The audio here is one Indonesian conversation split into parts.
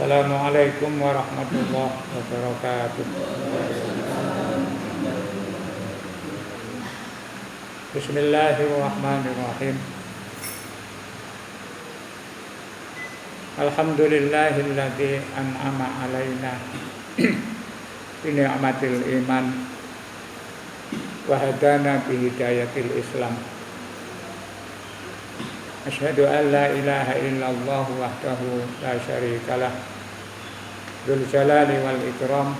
Assalamualaikum warahmatullahi wabarakatuh. Bismillahirrahmanirrahim. Alhamdulillahilladzi an'ama alaina bi ni'matil iman wa hadana bi hidayatil Islam. Asyhadu an la ilaha illallah wahdahu la syarikalah dzul jalali wal ikram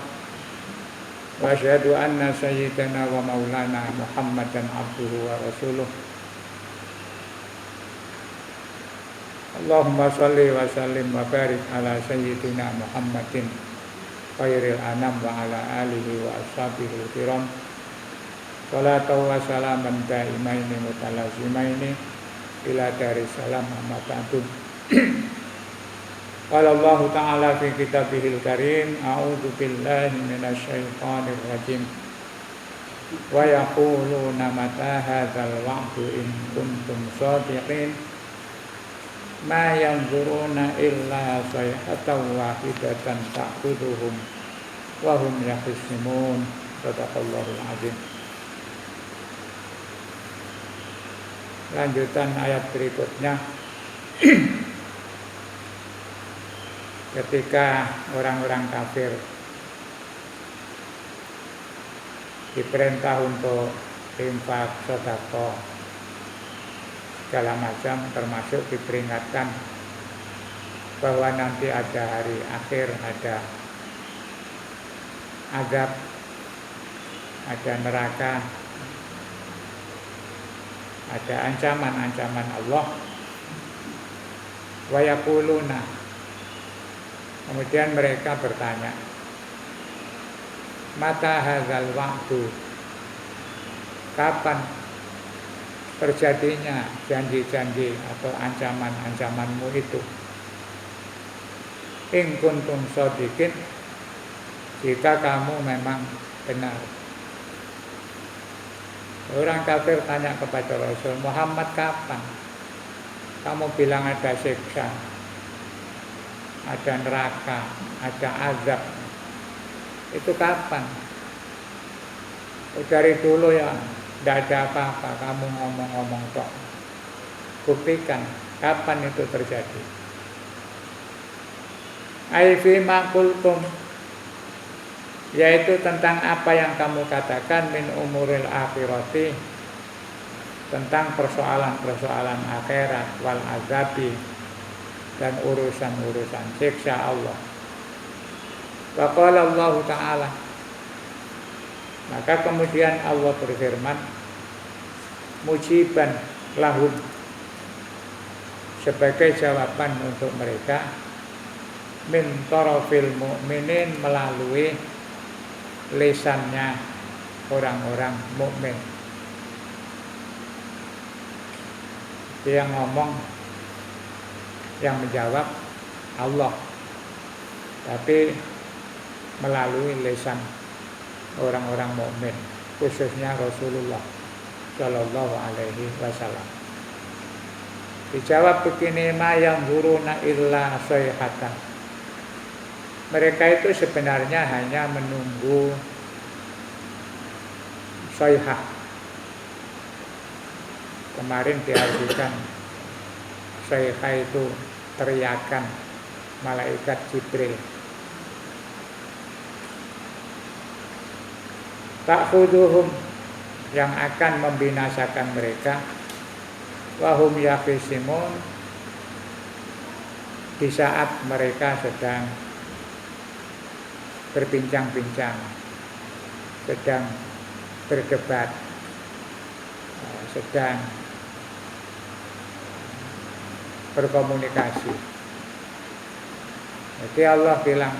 wa asyhadu anna sayyidana wa maulana Muhammadan abduhu wa rasuluh. Allahumma shalli wa sallim wa barik ala sayyidina Muhammadin khairil anam wa ala alihi wa ashabihi kiram. Salatu wa salaman daimaini mutalazimaini ila dari salam amma ba'du. Qala Allah Ta'ala fi kitabihil karim, a'udzu billahi minasyaitonir rajim. Wa yaquluna mata hadzal wa'du in kuntum shadiqin. Ma yanzuruna illa sayhatan wahidatan ta'khudhuhum wa hum yakhisimun. Shadaqallahul azim. Lanjutan ayat berikutnya. Ketika orang-orang kafir diperintah untuk infak, sedekah, segala macam, termasuk diperingatkan bahwa nanti ada hari akhir, ada azab, ada neraka, ada ancaman-ancaman Allah. Wa yaquluna, kemudian mereka bertanya, mata hadzal wa'du, kapan terjadinya janji-janji atau ancaman-ancamanmu itu? In kuntum shadiqin, jika kamu memang benar. Orang kafir tanya kepada Rasul, Muhammad, kapan? Kamu bilang ada siksa, ada neraka, ada azab. Itu kapan? Dari dulu ya, tidak ada apa-apa, kamu ngomong-ngomong tok. Buktikan, kapan itu terjadi? Aifi ma qultum, yaitu tentang apa yang kamu katakan min umuril akhirati, tentang persoalan-persoalan akhirat, wal azabi, dan urusan-urusan siksa Allah. Wa qala Allah Ta'ala, maka kemudian Allah berfirman, mujiban lahum, sebagai jawaban untuk mereka, min tarafil mu'minin, melalui lisannya orang-orang mukmin. Dia ngomong, yang menjawab Allah, tapi melalui lisan orang-orang mukmin, khususnya Rasulullah Shallallahu Alaihi Wasallam. Dijawab begini, ma yanzuruna illa sayhatan. Mereka itu sebenarnya hanya menunggu sayhah. Kemarin diartikan sayhah itu teriakan malaikat Jibril. Ta'khuduhum, yang akan membinasakan mereka, wahum yakhisimun, di saat mereka sedang berbincang-bincang, sedang berdebat, sedang berkomunikasi. Jadi Allah bilang,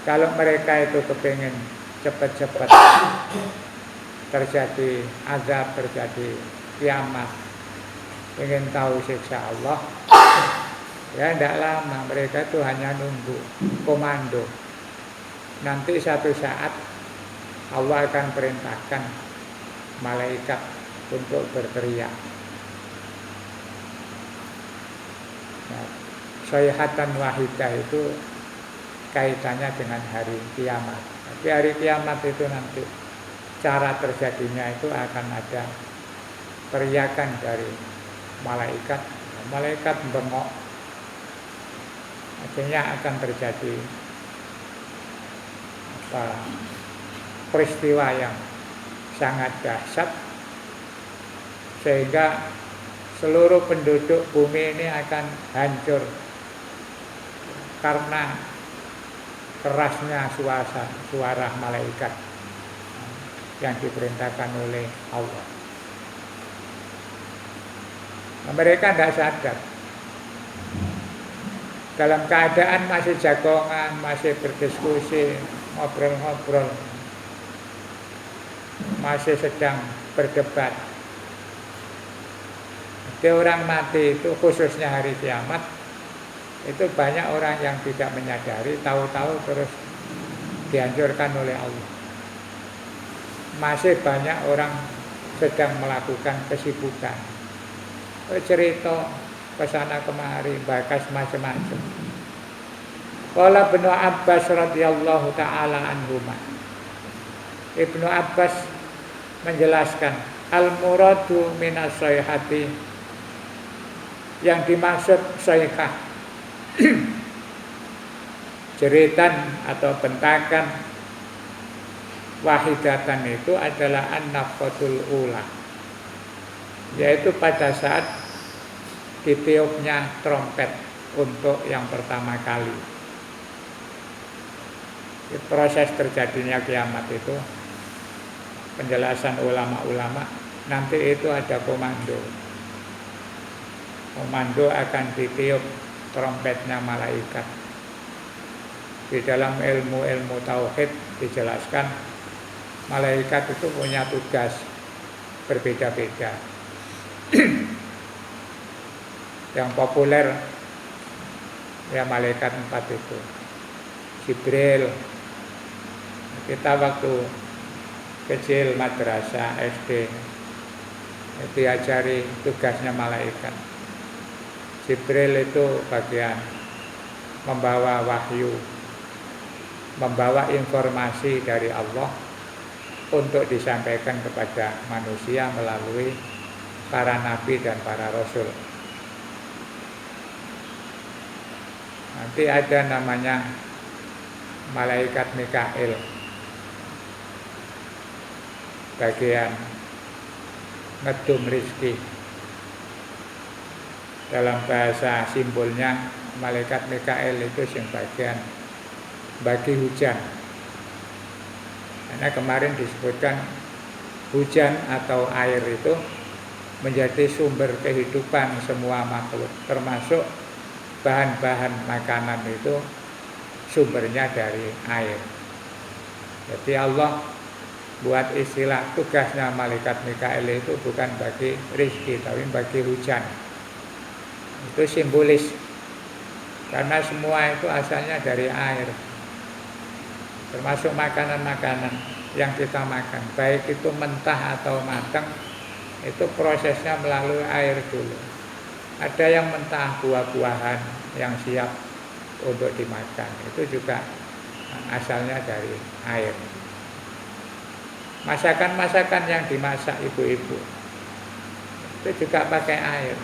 kalau mereka itu kepingin cepat-cepat terjadi azab, terjadi kiamat, ingin tahu siksa Allah, ya tidak lama, mereka itu hanya nunggu komando. Nanti satu saat Allah akan perintahkan malaikat untuk berteriak. Nah, sayhatan wahidah itu kaitannya dengan hari kiamat. Tapi hari kiamat itu nanti cara terjadinya itu akan ada teriakan dari malaikat. Malaikat bengok, akhirnya akan terjadi peristiwa yang sangat dahsyat, sehingga seluruh penduduk bumi ini akan hancur karena kerasnya suara malaikat yang diperintahkan oleh Allah. Nah, mereka tidak sadar, dalam keadaan masih jagongan, masih berdiskusi, ngobrol-ngobrol, masih sedang berdebat. Jadi orang mati itu, khususnya hari kiamat, itu banyak orang yang tidak menyadari, tahu-tahu terus dihancurkan oleh Allah. Masih banyak orang sedang melakukan kesibukan, cerita kesana kemari, bakas macam-macam. Qala Ibnu Abbas radhiyallahu taala anhuma. Ibnu Abbas menjelaskan, al-muradu minas sayhati, yang dimaksud sayhah jeritan atau bentakan wahidatan itu adalah an-nafqatul ula, yaitu pada saat ditiupnya trompet untuk yang pertama kali. Proses terjadinya kiamat itu, penjelasan ulama-ulama, nanti itu ada komando. Komando akan ditiup trompetnya malaikat. Di dalam ilmu tauhid dijelaskan, malaikat itu punya tugas berbeda-beda. Yang populer ya malaikat 4 itu. Jibril. Kita waktu kecil madrasah SD diajari tugasnya malaikat. Jibril itu bagian membawa wahyu, membawa informasi dari Allah untuk disampaikan kepada manusia melalui para nabi dan para rasul. Nanti ada namanya malaikat Mikail, bagian ngedum rizki. Dalam bahasa simbolnya, malaikat Mikail itu yang bagian bagi hujan. Karena kemarin disebutkan hujan atau air itu menjadi sumber kehidupan semua makhluk, termasuk bahan-bahan makanan itu sumbernya dari air. Jadi Allah buat istilah tugasnya malaikat Mikail itu bukan bagi rizki, tapi bagi hujan. Itu simbolis, karena semua itu asalnya dari air, termasuk makanan-makanan yang kita makan, baik itu mentah atau matang, itu prosesnya melalui air dulu. Ada yang mentah, buah-buahan yang siap untuk dimakan, itu juga asalnya dari air. Masakan-masakan yang dimasak ibu-ibu itu juga pakai air.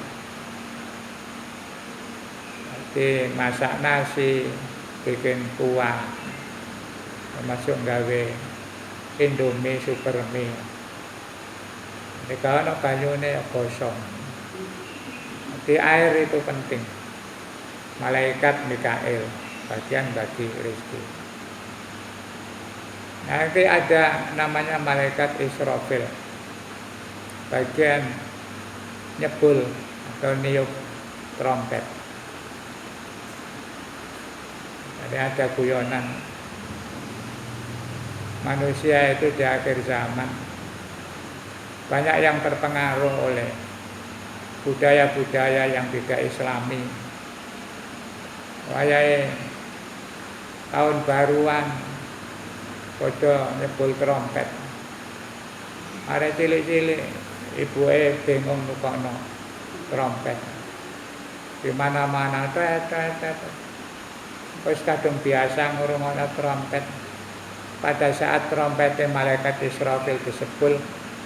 Jadi masak nasi, bikin kuah, termasuk gawe Indomie, super mie. Jadi kalau banyune kosong. Jadi air itu penting. Malaikat Mikail bagian bagi rezeki. Nanti ada namanya malaikat Israfil, bagian nyebul atau niup trompet. Jadi ada guyonan manusia itu di akhir zaman banyak yang terpengaruh oleh budaya-budaya yang tidak islami. Wayahe tahun baruan padha nyebul trompet. Arek cilik-cilik ibuke bingung nukokno trompet. di mana-mana tet. Wis kadung biasa ngrungokno trompet. Pada saat trompetnya malaikat Israfil disebul,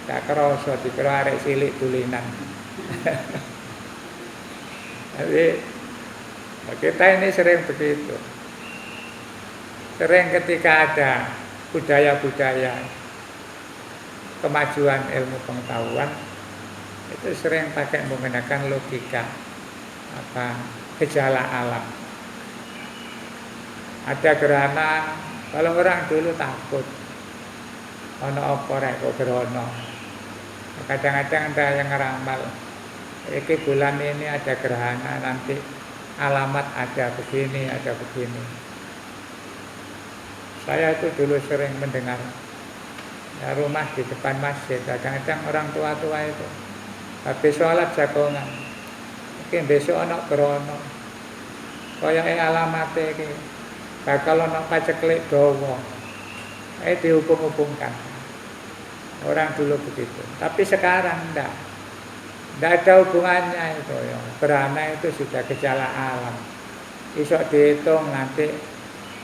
gak kerasa dikira arek cilik tulinan. Jadi kita ini sering begitu. Sering ketika ada budaya-budaya kemajuan ilmu pengetahuan itu sering pakai menggunakan logika gejala alam. Ada gerhana, kalau orang dulu takut ono apa rek kok gerhana. Kadang-kadang ada yang ngeramal, iki bulan ini ada gerhana, nanti alamat ada begini, ada begini. Saya itu dulu sering mendengar rumah di depan masjid, kadang-kadang orang tua-tua itu habis sholat jagongan, mungkin besok ono gerhana, kaya alamatnya iki bakal ono paceklik dawa, dihubung-hubungkan. Orang dulu begitu, tapi sekarang tidak ada hubungannya itu. Ya. Gerhana itu sudah gejala alam. Isok dihitung nanti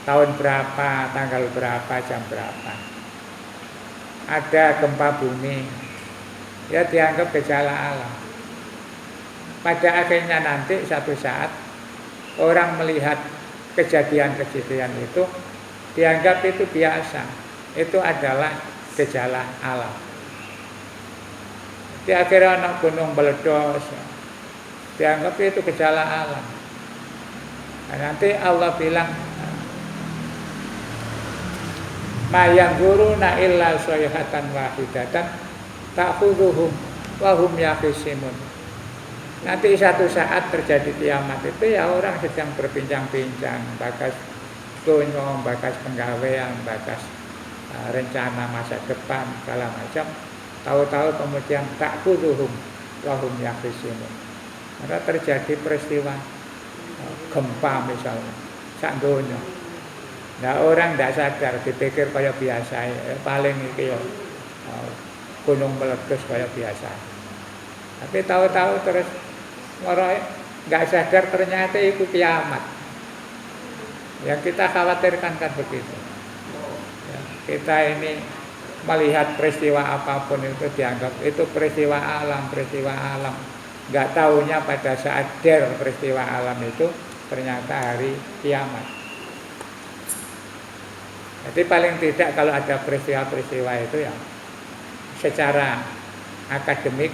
tahun berapa, tanggal berapa, jam berapa. Ada gempa bumi, ya dianggap gejala alam. Pada akhirnya nanti satu saat orang melihat kejadian-kejadian itu dianggap itu biasa. Itu adalah gejala alam. Di akhirnya anak gunung meledos, dianggap itu gejala alam. Nah, nanti Allah bilang, ma yanzuruna illa sayhatan wahidatan ta'khudhuhum wa hum yakhisimun. Nanti satu saat terjadi kiamat itu ya orang sedang berbincang-bincang, bakas donya, bakas penggawean, bakas rencana masa depan segala macam. Tahu-tahu kemudian ta'khudhuhum wa hum yakhisimun. Maka terjadi peristiwa gempa misalnya, sak donya. Nah orang tidak sadar, dipikir kayak biasa, paling itu ya gunung meletus kayak biasa. Tapi tahu-tahu terus orang nggak sadar ternyata itu kiamat. Yang kita khawatirkan kan begitu. Ya, kita ini melihat peristiwa apapun itu dianggap itu peristiwa alam. Nggak tahunya pada saat peristiwa alam itu ternyata hari kiamat. Jadi paling tidak kalau ada peristiwa-peristiwa itu ya secara akademik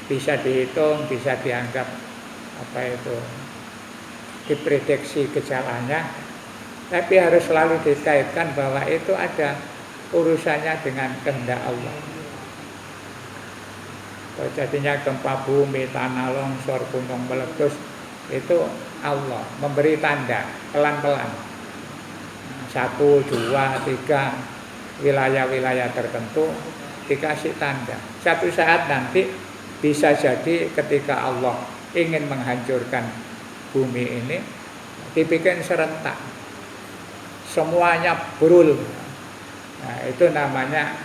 bisa dihitung, bisa dianggap diprediksi gejalanya, tapi harus selalu dikaitkan bahwa itu ada urusannya dengan kehendak Allah. Terjadinya gempa bumi, tanah longsor, gunung meletus, itu Allah memberi tanda pelan-pelan. 1, 2, 3 wilayah-wilayah tertentu dikasih tanda. Satu saat nanti bisa jadi ketika Allah ingin menghancurkan bumi ini, dibikin serentak, semuanya brul. Nah, itu namanya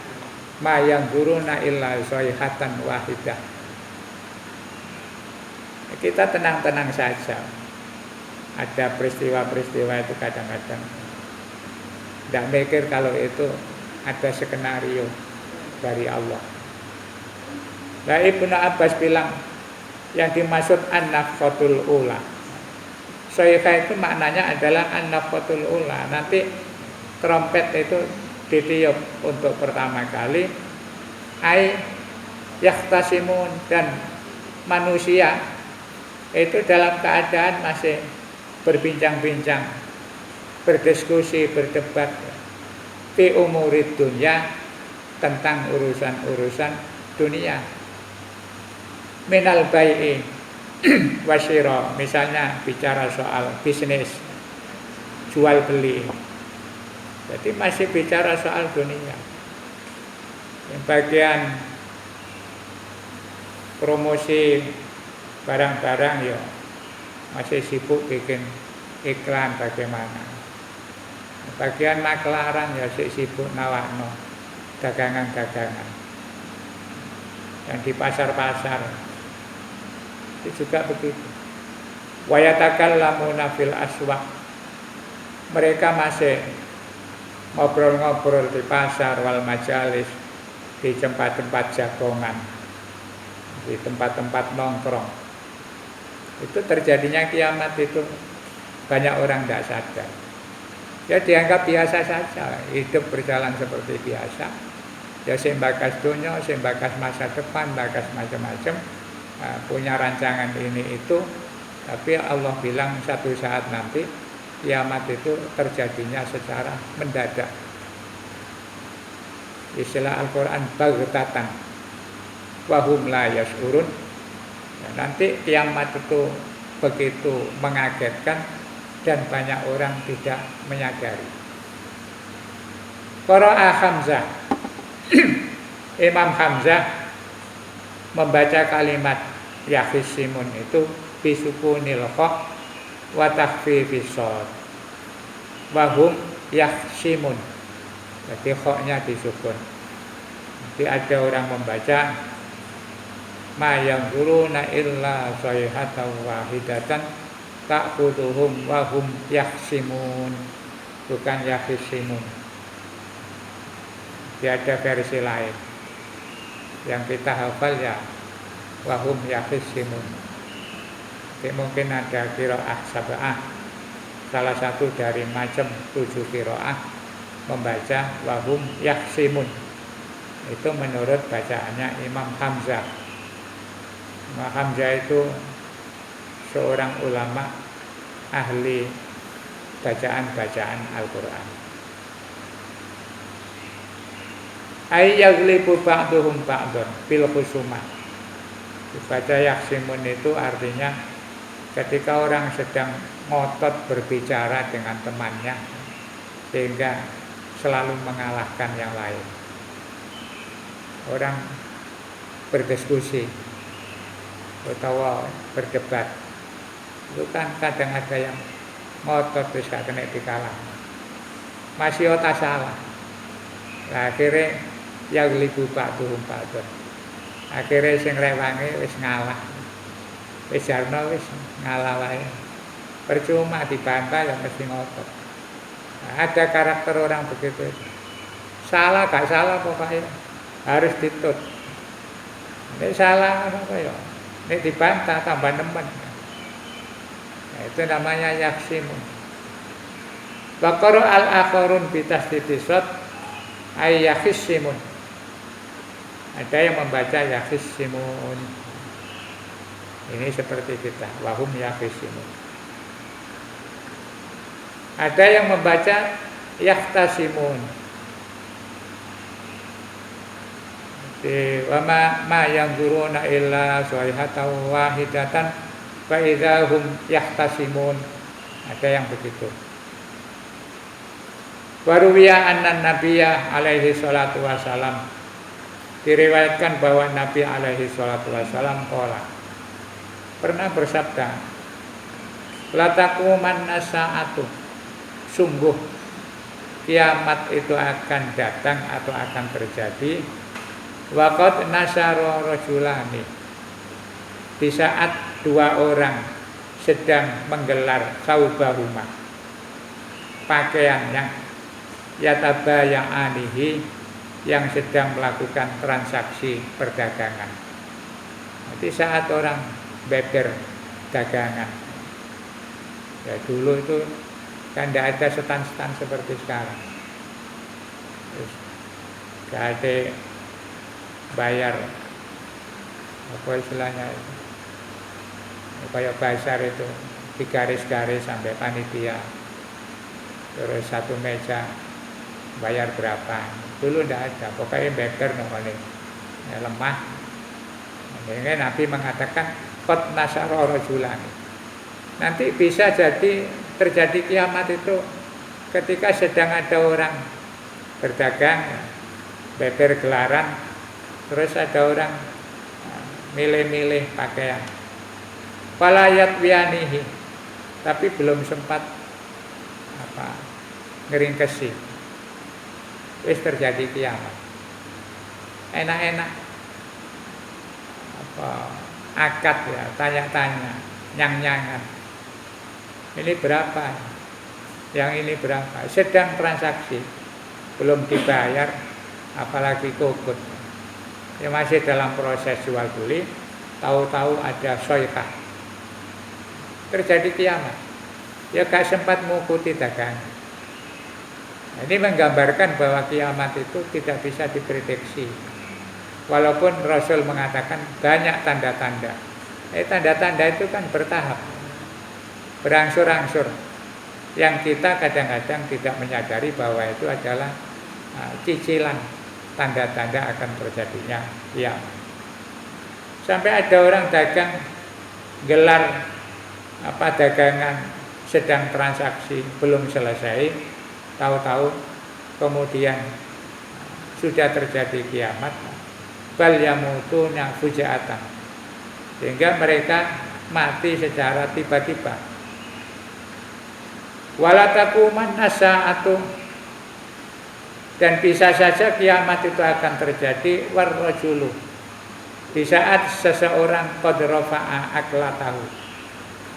ma yanzuruna illa sayhatan wahidah. Kita tenang-tenang saja. Ada peristiwa-peristiwa itu kadang-kadang tidak mikir kalau itu ada skenario dari Allah. Nah, Ibnu Abbas bilang yang dimaksud an-nafqatul ula. Sayhah itu maknanya adalah an-nafqatul ula. Nanti trompet itu ditiup untuk pertama kali. Ai yahtasimun, dan manusia itu dalam keadaan masih berbincang-bincang, berdiskusi, berdebat fi umurid dunya, tentang urusan-urusan dunia. Minal bai'i wasyira, misalnya bicara soal bisnis, jual beli. Jadi masih bicara soal dunia. Yang bagian promosi barang-barang ya masih sibuk bikin iklan bagaimana. Bagian maklaran ya sibuk nawakno dagangan-dagangan. Yang di pasar-pasar itu juga begitu. Wa yatakallamuna fil aswaq. Mereka masih ngobrol-ngobrol di pasar wal majalis, di tempat-tempat jagongan, di tempat-tempat nongkrong. Itu terjadinya kiamat itu banyak orang tidak sadar. Ya dianggap biasa saja, hidup berjalan seperti biasa. Ya sembakas dunia, sembakas masa depan, bakas macam-macam, punya rancangan ini itu. Tapi Allah bilang satu saat nanti kiamat itu terjadinya secara mendadak. Istilah Al-Quran baghtatan wahum la yash'urun. Nanti kiamat itu begitu mengagetkan dan banyak orang tidak menyadari. Qara'a Hamzah. Imam Hamzah membaca kalimat yakhisimun itu bisukunil kha wa takhfifis shad. Wahum yakhsimun. Jadi kha-nya disukun. Jadi ada orang membaca ma yanzuruna illa sayhatan wahidatan ta'khudhuhum wa hum yakhsimun, bukan yakhsimun. Dia ada versi lain yang kita hafal ya wa hum yakhsimun. Jadi mungkin ada qiraah sab'ah, salah satu dari macam 7 qiraah membaca wa hum yakhsimun. Itu menurut bacaannya Imam Hamzah. Imam Hamzah itu seorang ulama ahli bacaan-bacaan Al-Quran. Ayyaglibu ba'duhum ba'dun bil khusumah. Baca yaksimun itu artinya ketika orang sedang ngotot berbicara dengan temannya sehingga selalu mengalahkan yang lain. Orang berdiskusi atau berdebat, itu kan kadang ada yang ngotot terus gak kena dikalah, masih otak salah. Nah, akhirnya yaglibu ba'duhum ba'dun. Akhirnya sing rewangi wis ngalah, wis jarno wis ngalah wae. Percuma dibantah yang mesti ngotot. Nah, ada karakter orang begitu. Salah gak salah pokoknya harus ditut. Ini salah apa ya? Ini dibantah tambah nemen. Nah, itu namanya yaksimun. Baqara al-akharun bitasdidisat ay yakhisimun. Ada yang membaca yakhisimun. Ini seperti kita, wahum yakhisimun. Ada yang membaca yahtasimun. Wa ma yanzuruna illa sayhatan wahidatan fa idza hum yahtasimun. Ada yang begitu. Waruwiya anna nabiyya alaihi salatu wasalam, diriwayatkan bahwa Nabi alaihi salatu wasalam pernah bersabda, la taquman as-saatu, sungguh kiamat itu akan datang atau akan terjadi. Waqad nasyara rajulani, di saat 2 orang sedang menggelar saubahuma, pakaiannya, yatabaya'anihi, yang sedang melakukan transaksi perdagangan. Nanti saat orang beber dagangan, ya dulu itu kan tidak ada stand-stand seperti sekarang. Terus tidak ada bayar apa istilahnya itu, kayak bazar itu digaris-garis sampai panitia, terus satu meja bayar berapa. Dulu tidak ada, pokoknya beber namanya ya, lemah. Jadi Nabi mengatakan qad nasyara rajulani, nanti bisa jadi terjadi kiamat itu ketika sedang ada orang berdagang, beber gelaran, terus ada orang milih-milih pakaian, falayat wianihi, tapi belum sempat ngeringkesi, wis terjadi kiamat. Enak-enak akad ya, tanya-tanya, nyang-nyangan, Ini berapa? Yang ini berapa? Sedang transaksi, belum dibayar, apalagi kukut. Ya masih dalam proses jual beli, tahu-tahu ada soykah. Terjadi kiamat. Ya gak sempat mengikuti dagang. Ini menggambarkan bahwa kiamat itu tidak bisa diprediksi. Walaupun Rasul mengatakan banyak tanda-tanda. Tanda-tanda itu kan bertahap, berangsur-angsur. Yang kita kadang-kadang tidak menyadari bahwa itu adalah cicilan tanda-tanda akan terjadinya kiamat. Sampai ada orang dagang gelar dagangan sedang transaksi belum selesai, tahu-tahu kemudian sudah terjadi kiamat. Bal yamutuna fujaatan, sehingga mereka mati secara tiba-tiba. Wala taquman as-saatu, dan bisa saja kiamat itu akan terjadi warrajulu, di saat seseorang qad rafa'a aklatahu,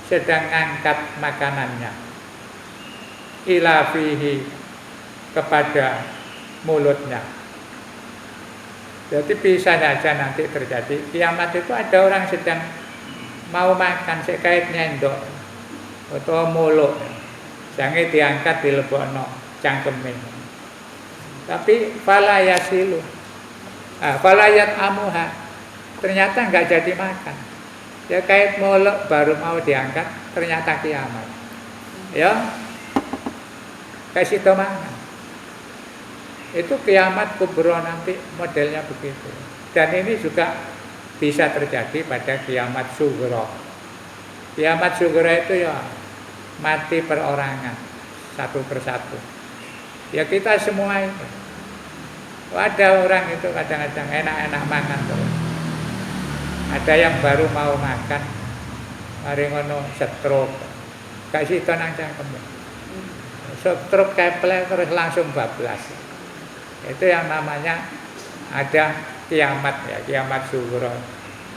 sedang angkat makanannya, ila fihi, kepada mulutnya. Jadi bisa saja nanti terjadi kiamat itu ada orang sedang mau makan sekait nyendok atau mulut, jangan diangkat dilebokno cangkeme. Tapi fala yasilu, falayat amuha, ternyata enggak jadi makan. Ya kait mulut baru mau diangkat, ternyata kiamat. Ya, kasih tomangan. Itu kiamat kubro nanti modelnya begitu. Dan ini juga bisa terjadi pada kiamat sugro. Kiamat sugro itu ya mati perorangan satu persatu. Ya kita semua itu. Ada orang itu kadang-kadang enak-enak makan terus. Ada yang baru mau makan, mari ngono stroke. Kasih tonang cangkem. Stroke keplek terus langsung bablas. Itu yang namanya ada kiamat ya, kiamat sugro.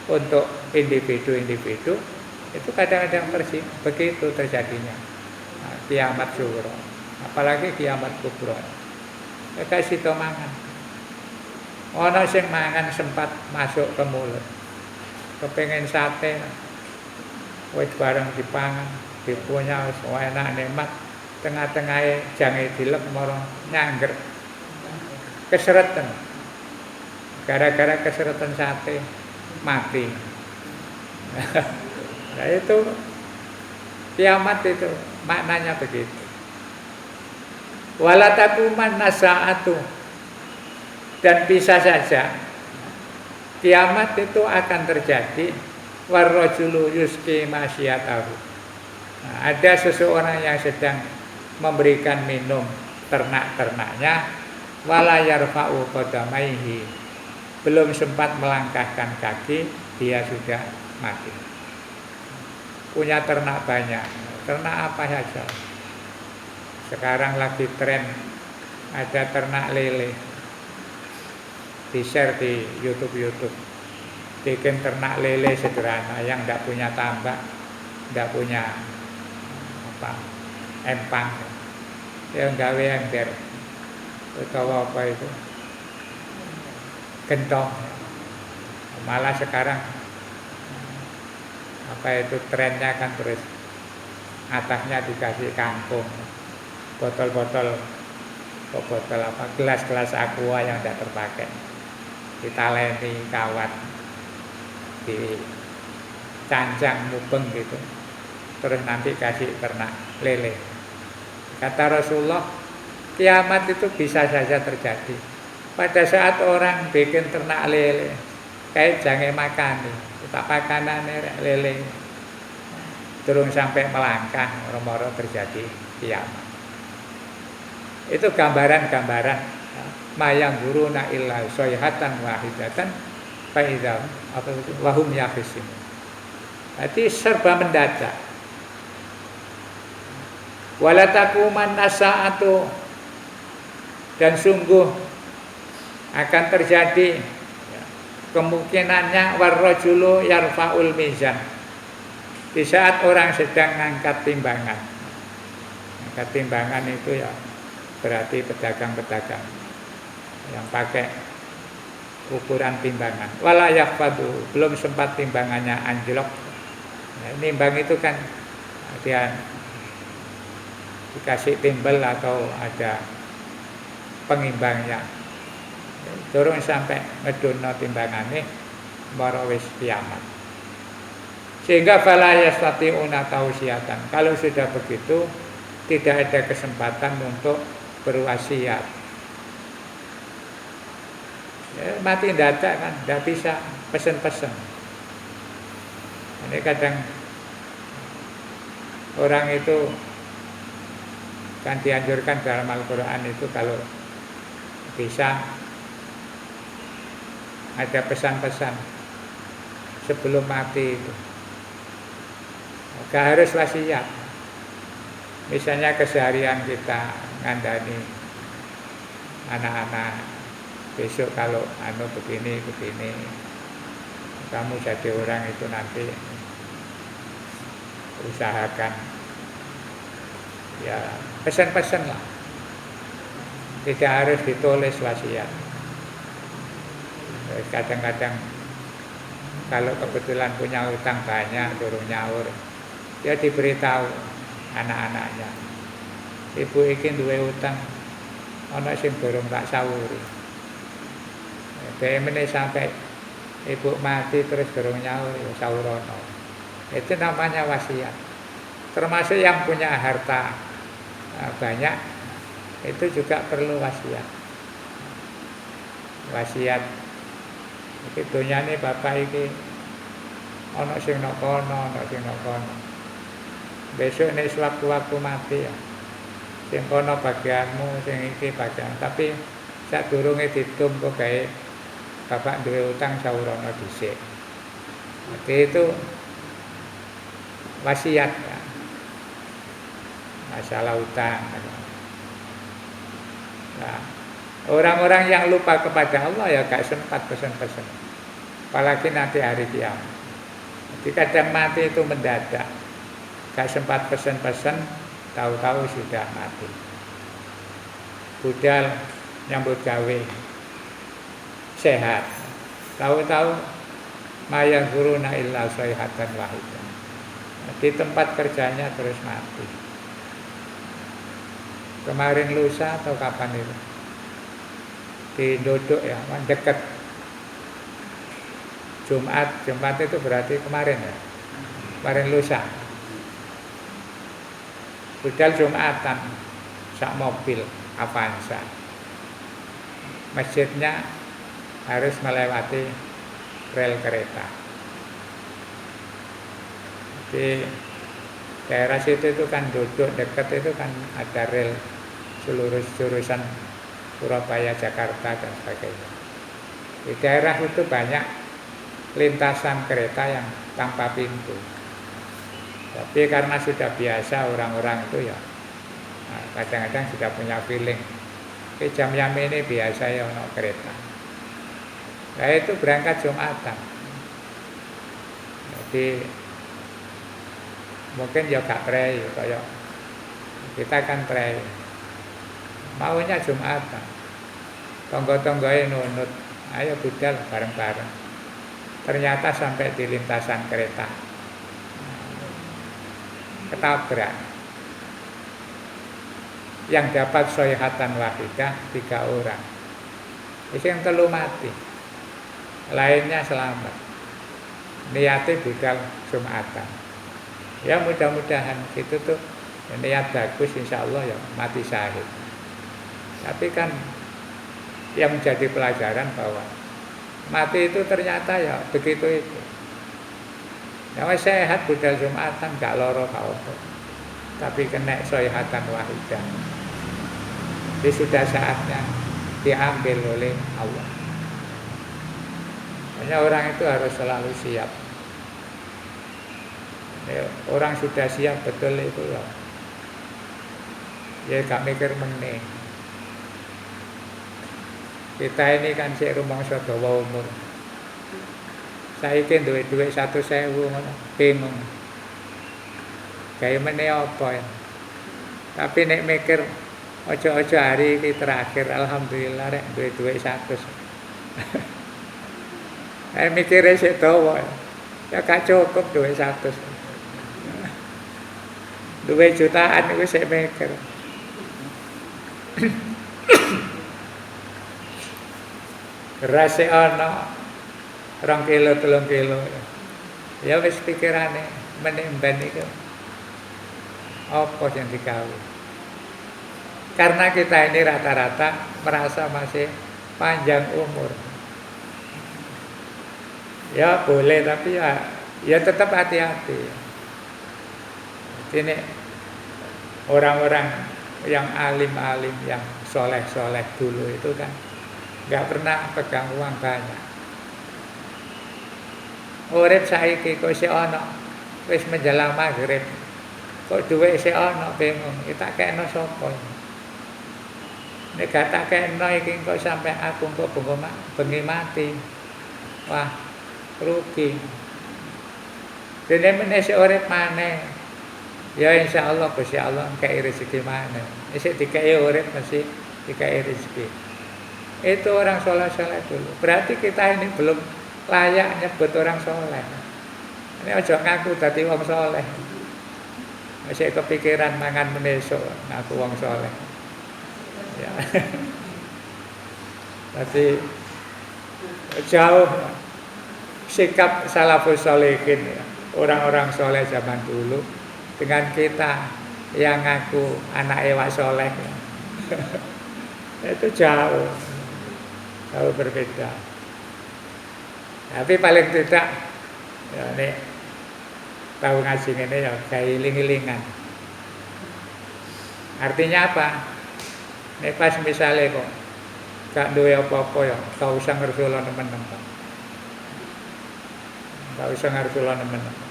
Untuk individu-individu itu kadang-kadang begitu terjadinya kiamat sugro. Apalagi kiamat kubro. Ya kasih to mangan. Ono sing mangan sempat masuk ke mulut. Kepengen sate, wis bareng dipangan, dipunya wis enak nikmat, tengah-tengahe jange dilek marang nyangger. Keseretan, gara-gara keseretan sate mati. Nah itu kiamat itu maknanya begitu. Wala taquman nasaatu, dan bisa saja kiamat itu akan terjadi warrajulu yusqi masyatahu. Nah, ada seseorang yang sedang memberikan minum ternak-ternaknya, wala yarfa'u qadamaihi, belum sempat melangkahkan kaki dia sudah mati. Punya ternak banyak, ternak apa saja. Sekarang lagi tren ada ternak lele, di-share di YouTube. Bikin ternak lele sederhana yang tidak punya tambak, tidak punya empang, yang gawe ember atau apa itu gentong. Malah sekarang itu trennya kan terus atasnya dikasih kangkung, botol gelas-gelas aqua yang tidak terpakai ditaleni kawat, dicancang mubeng gitu, terus nanti kasih ternak lele. Kata Rasulullah, kiamat itu bisa saja terjadi pada saat orang bikin ternak lele, kayak jangan makan nih, tak pakanan lele, turun sampai melangkah, moro-moro terjadi kiamat. Itu gambaran-gambaran mayang guruna illa soyhatan wahidatan faidam apa itu wahum yakisin. Jadi serba mendadak. Wala taquman nasaatu, dan sungguh akan terjadi kemungkinannya warrajulu yarfaul mizan, Di saat orang sedang ngangkat timbangan. Ngangkat timbangan itu ya berarti pedagang-pedagang yang pakai ukuran timbangan. Wala yaqfadu, belum sempat timbangannya anjlok. Nah, nimbang itu kan dia dikasih timbel atau ada pengimbangnya. Turun sampai ngedunno timbangane mara wis kiamat. Sehingga fala yastati'una tausiatan. Kalau sudah begitu tidak ada kesempatan untuk berwasiat. Ya, mati dadak kan, tidak bisa pesen-pesen. Ini kadang orang itu kan dianjurkan dalam Al-Quran itu kalau bisa ada pesan-pesan sebelum mati itu. Gak harus wasiat. Misalnya keseharian kita ngandani anak-anak, besok kalau begini, kamu jadi orang itu nanti usahakan ya pesan-pesan lah, tidak harus ditulis wasiat. Kadang-kadang kalau kebetulan punya utang banyak turun nyaur, dia diberitahu anak-anaknya, ibu iki duwe utang ana sing durung tak sawuri. Demene sampai ibu mati terus durung nyaur ya sawurono. Itu namanya wasiat. Termasuk yang punya harta banyak itu juga perlu wasiat. Wasiat iki donyane bapak iki ana sing nang kono, ana sing nang kono. Besok nek sewaktu-waktu mati ya. Sing kono bagianmu, sing iki bagian. Tapi sadurunge ditum kok gawe bapak duwe utang sawurono dhisik. Jadi itu wasiat ya. Masalah utang. Nah, orang-orang yang lupa kepada Allah ya gak sempat pesen-pesen. Apalagi nanti hari kiamat. Jadi kadang mati itu mendadak. Gak sempat pesen-pesen, tahu-tahu sudah mati. Budal nyambut gawe sehat. Tahu-tahu mayang guruna illa sayhatan wahidah. Di tempat kerjanya terus mati. Kemarin lusa atau kapan itu di Dodok ya, dekat Jumat itu berarti kemarin ya, kemarin lusa. Budal Jumatan sak mobil Avanza, masjidnya harus melewati rel kereta. Di daerah situ itu kan Dodok dekat itu kan ada rel seluruh jurusan Surabaya, Jakarta dan sebagainya. Di daerah itu banyak lintasan kereta yang tanpa pintu. Tapi karena sudah biasa orang-orang itu ya, kadang-kadang sudah punya feeling. Jam-jam ini biasa ya ono kereta. Nah itu berangkat Jumatan. Jadi mungkin ya gak prei kayak kita kan prei. Maunya Jumatan. Tonggo-tonggoe nunut, ayo budal bareng-bareng. Ternyata sampai di lintasan kereta ketabrak. Yang dapat soyhatan wahidah 3 orang. Yang telu mati. Lainnya selamat. Niatnya budal Jumatan. Ya mudah-mudahan itu tuh niat bagus, insya Allah ya mati syahid. Tapi kan yang menjadi pelajaran bahwa mati itu ternyata ya begitu itu. Yang sehat budal Jumatan gak loro kau, tapi kena soyhatan wahidah. Jadi sudah saatnya diambil oleh Allah. Hanya orang itu harus selalu siap. Ya, orang sudah siap betul itu ya. Ya gak mikir meneh. Kita ini kan sik rumangsa dawa umur. Saiki duwe-duwe 1.000 ngono, bingung. Kayak meneh apa ya. Tapi nek mikir ojo-ojo hari iki terakhir alhamdulillah rek duwe duit 100. Mikire sik dawa. Ya gak cukup duit 100. Duit jutaan iku sik mikir. Beras ana 2 kilo 3 kilo. Ya wis pikirane meneh ben iku apa yang digawe. Karena kita ini rata-rata merasa masih panjang umur. Ya boleh tapi ya tetap hati-hati. Ini orang-orang yang alim-alim yang soleh-soleh dulu itu kan nggak pernah pegang uang banyak. Urip saiki kok isih ana wis menjelang maghrib. Kok duwe isih ana bingung, tak kekno sapa. Nek gak tak kekno iki kok sampe aku kok bengi mati. Wah, rugi. Dene meneh sik urip maneh. Ya insyaallah Gusti Allah kei rezeki maneh. Isih dikei urip mesti dikei rezeki. Itu orang soleh-soleh dulu. Berarti kita ini belum layak nyebut orang soleh. Ini ojo ngaku dadi wong soleh. Masih kepikiran mangan menesuk ngaku wong soleh. Ya. Tapi jauh sikap salafus sholihin ya. Orang-orang soleh zaman dulu dengan kita yang ngaku anak ewak soleh ya. Itu jauh berbeda. Tapi paling tidak ya nek tahu ngaji ini ya kayak iling-ilingan. Artinya apa? Nek pas misalnya kok gak duwe apa-apa ya, gak usah ngersulo nemen-nemen. Gak usah ngersulo nemen-nemen.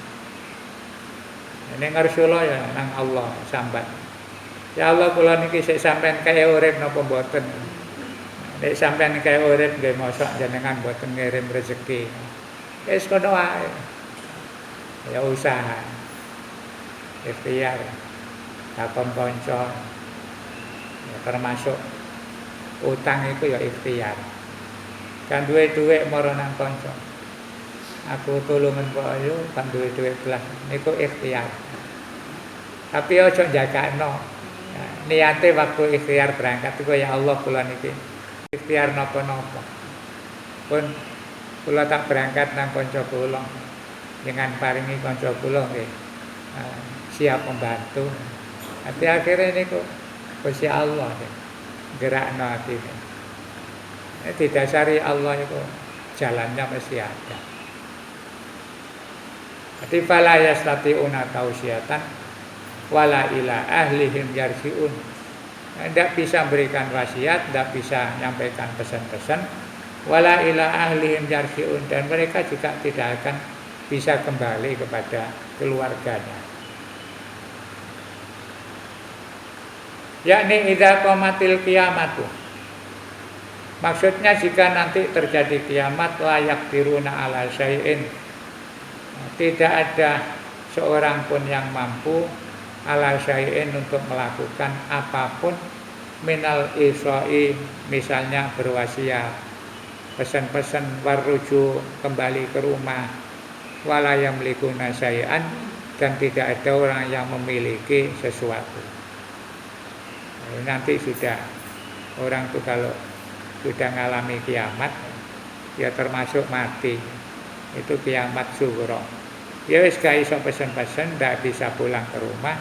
Ini ngersulo ya nang Allah sambat. Ya Allah kula niki sik sampean kaya urip napa mboten. Nek sampean kaya urip nggih mosok jenengan mboten ngirim rezeki. Wis kono wae. Ya usaha. Ikhtiar. Takon kanca. Ya termasuk utang itu ya ikhtiar. Kan duwe-duwe mara nang kanca. Aku tulungan kok ayo kan duwe-duwe belas niku ikhtiar. Tapi aja jagakno. Niate waktu ikhtiar berangkat itu ya Allah kula niki ikhtiar napa-napa. Pun kula tak berangkat nang kanca kula dengan paringi kanca kula nggih siap membantu. Tapi akhirnya niku Gusti Allah gerakno atine. Didasari Allah itu jalannya mesti ada. Jadi fala yastati'una tausiatan wala ila ahlihim yarji'un. Tidak bisa berikan wasiat, tidak bisa menyampaikan pesan-pesan. Wala ila ahlihim yarji'un, dan mereka juga tidak akan bisa kembali kepada keluarganya. Yakni idza qamatil qiyamatu. Maksudnya jika nanti terjadi kiamat layak diruna ala syai'in. Tidak ada seorang pun yang mampu ala syai'in untuk melakukan apapun minal isoi, misalnya berwasiat, pesan-pesan waruju kembali ke rumah, wala yamlikuna syai'an, dan tidak ada orang yang memiliki sesuatu. Nanti sudah orang itu kalau sudah mengalami kiamat ya termasuk mati, itu kiamat sughra. Ya wis gak iso pesen-pesen, ndak bisa pulang ke rumah,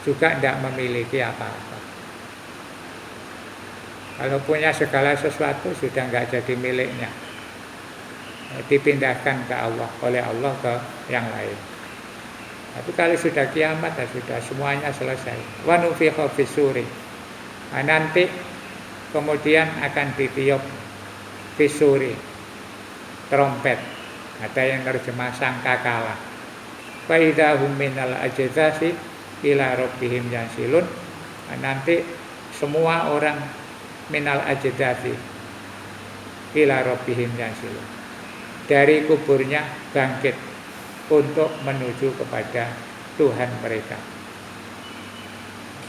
juga ndak memiliki apa-apa. Kalau punya segala sesuatu sudah nggak jadi miliknya, dipindahkan ke Allah, oleh Allah ke yang lain. Tapi kalau sudah kiamat, sudah semuanya selesai. Wa nufikha fis-suri. Nanti kemudian akan ditiup fis-suri, trompet. Ada yang terjemah sangkakala. Fa idza hum minal ajzasi ila rabbihim yansilun. Nanti semua orang minal ajdati ila rabbihim yansilun, dari kuburnya bangkit untuk menuju kepada Tuhan mereka.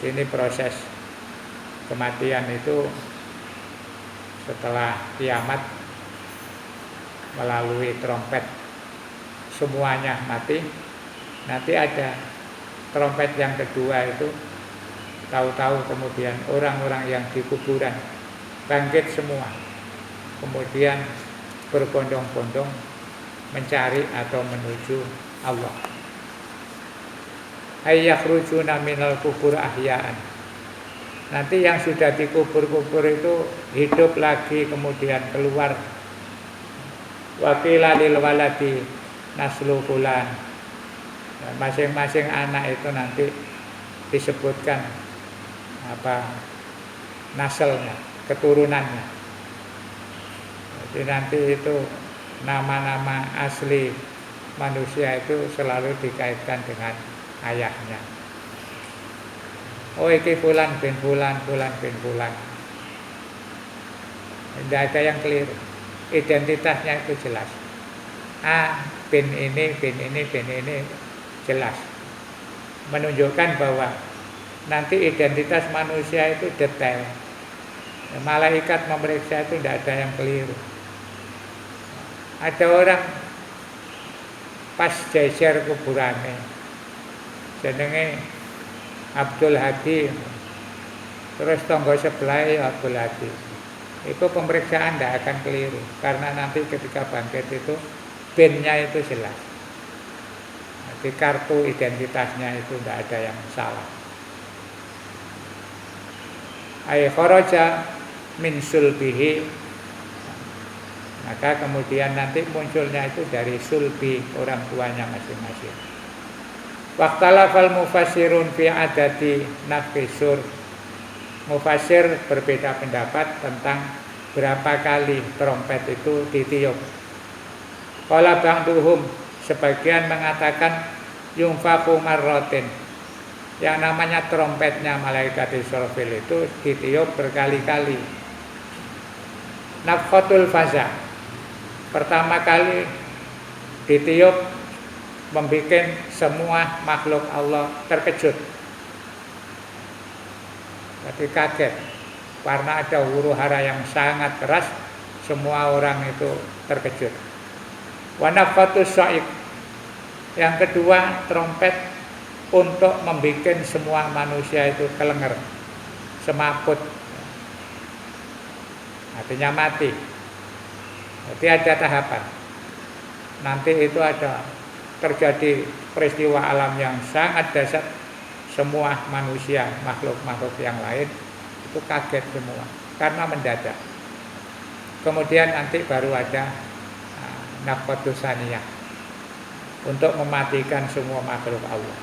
Ini proses kematian itu setelah kiamat melalui trompet semuanya mati. Nanti ada trompet yang kedua itu, tahu-tahu kemudian orang-orang yang di kuburan bangkit semua, kemudian berbondong-bondong mencari atau menuju Allah. Ayyakhrujuna minal kubur ahya'an. Nanti yang sudah dikubur-kubur itu hidup lagi, kemudian keluar. Wa qila lil waladi naslu fulan. Masing-masing anak itu nanti disebutkan naselnya, keturunannya. Jadi nanti itu nama-nama asli manusia itu selalu dikaitkan dengan ayahnya. Oh, iki fulan bin fulan, fulan bin fulan. Tidak ada yang keliru. Identitasnya itu jelas. A bin ini, bin ini, bin ini jelas. Menunjukkan bahwa nanti identitas manusia itu detail. Malaikat memeriksa itu tidak ada yang keliru. Ada orang pas jejer kuburane, jenenge Abdul Hadi, terus tonggo sebelah Abdul Hadi. Itu pemeriksaan tidak akan keliru, karena nanti ketika bangkit itu bin-nya itu jelas. Di kartu identitasnya itu tidak ada yang salah. Ay kharaja min sulbihi, maka kemudian nanti munculnya itu dari sulbi orang tuanya masing-masing. Waqtalafal mufassirun fi adati nafisur. Mufassir berbeda pendapat tentang berapa kali trompet itu ditiup. Qala ba'duhum, sebagian mengatakan yunfaku marratin. Yang namanya trompetnya malaikat Israfil itu ditiup berkali-kali. Nafkhatul faza, pertama kali ditiup membuat semua makhluk Allah terkejut. Jadi kaget, karena ada huru-hara yang sangat keras, semua orang itu terkejut. Wa nafkhatus sya'iq, yang kedua trompet untuk membuat semua manusia itu kelenger, semaput, artinya mati. Jadi ada tahapan. Nanti itu ada terjadi peristiwa alam yang sangat dahsyat, semua manusia, makhluk-makhluk yang lain itu kaget semua karena mendadak. Kemudian nanti baru ada nafkhatus tsaniyah untuk mematikan semua makhluk Allah.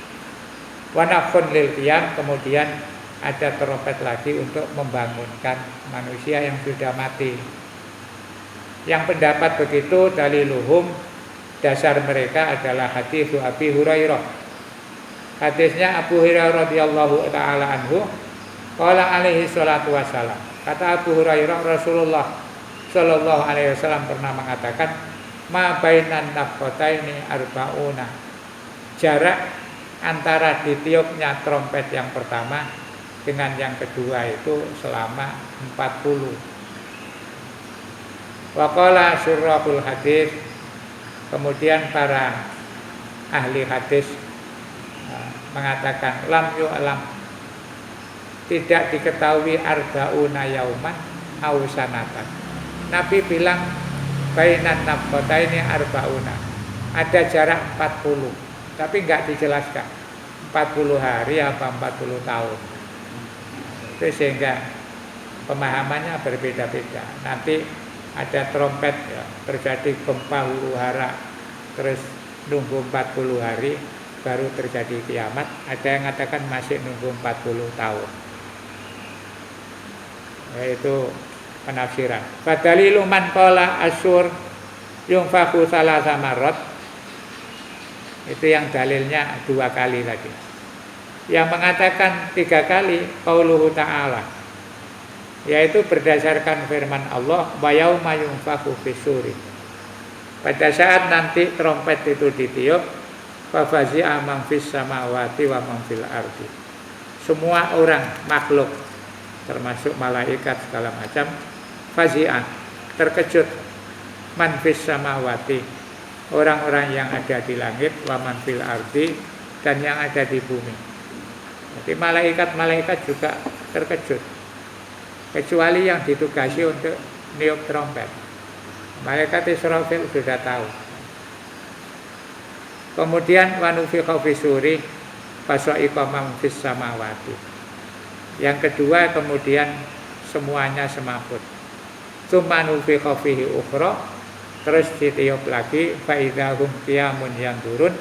Wa nafkhun lil qiyam, kemudian ada trompet lagi untuk membangunkan manusia yang sudah mati. Yang pendapat begitu daliluhum, dasar mereka adalah hadis Abi Hurairah. Hadisnya Abu Hurairah radhiyallahu taala anhu, qala alaihi salatu wasalam. Kata Abu Hurairah, Rasulullah sallallahu alaihi wasallam pernah mengatakan, ma bainan nafqataini arbauna. Jarak antara ditiupnya trompet yang pertama dengan yang kedua itu selama 40. Wa qala syurrahul hadis, kemudian para ahli hadis mengatakan lam yu'lam, tidak diketahui arbauna yauman au sanatan. Nabi bilang bainan nafqataini arbauna, ada jarak 40, tapi enggak dijelaskan 40 hari apa 40 tahun. Itu sehingga pemahamannya berbeda-beda. Nanti ada trompet ya, terjadi gempa huru-hara, terus nunggu 40 hari baru terjadi kiamat. Ada yang mengatakan masih nunggu 40 tahun. Yaitu penafsiran. Fadalilu man qala asyur yunfaku salasa marrat. Itu yang dalilnya 2 kali tadi. Yang mengatakan 3 kali qauluhu ta'ala, yaitu berdasarkan firman Allah, wa yauma yunfaku fisuri. Pada saat nanti trompet itu ditiup, fa fazi'a man fis samawati wa man fil ardi. semua orang makhluk termasuk malaikat segala macam fazi'ah, terkejut, man fis samawati, orang-orang yang ada di langit, wa man fil ardi, dan yang ada di bumi. Jadi malaikat-malaikat juga terkejut, kecuali yang ditugasi untuk niup trompet. Malaikat Israfil sudah tahu. Kemudian wa nufikha fisuri fasa'iqa man fis samawati. Yang kedua kemudian semuanya semaput. Tsumma nufikha fihi ukhra, terus ditiup lagi fa idzahum qiyamun yanzurun.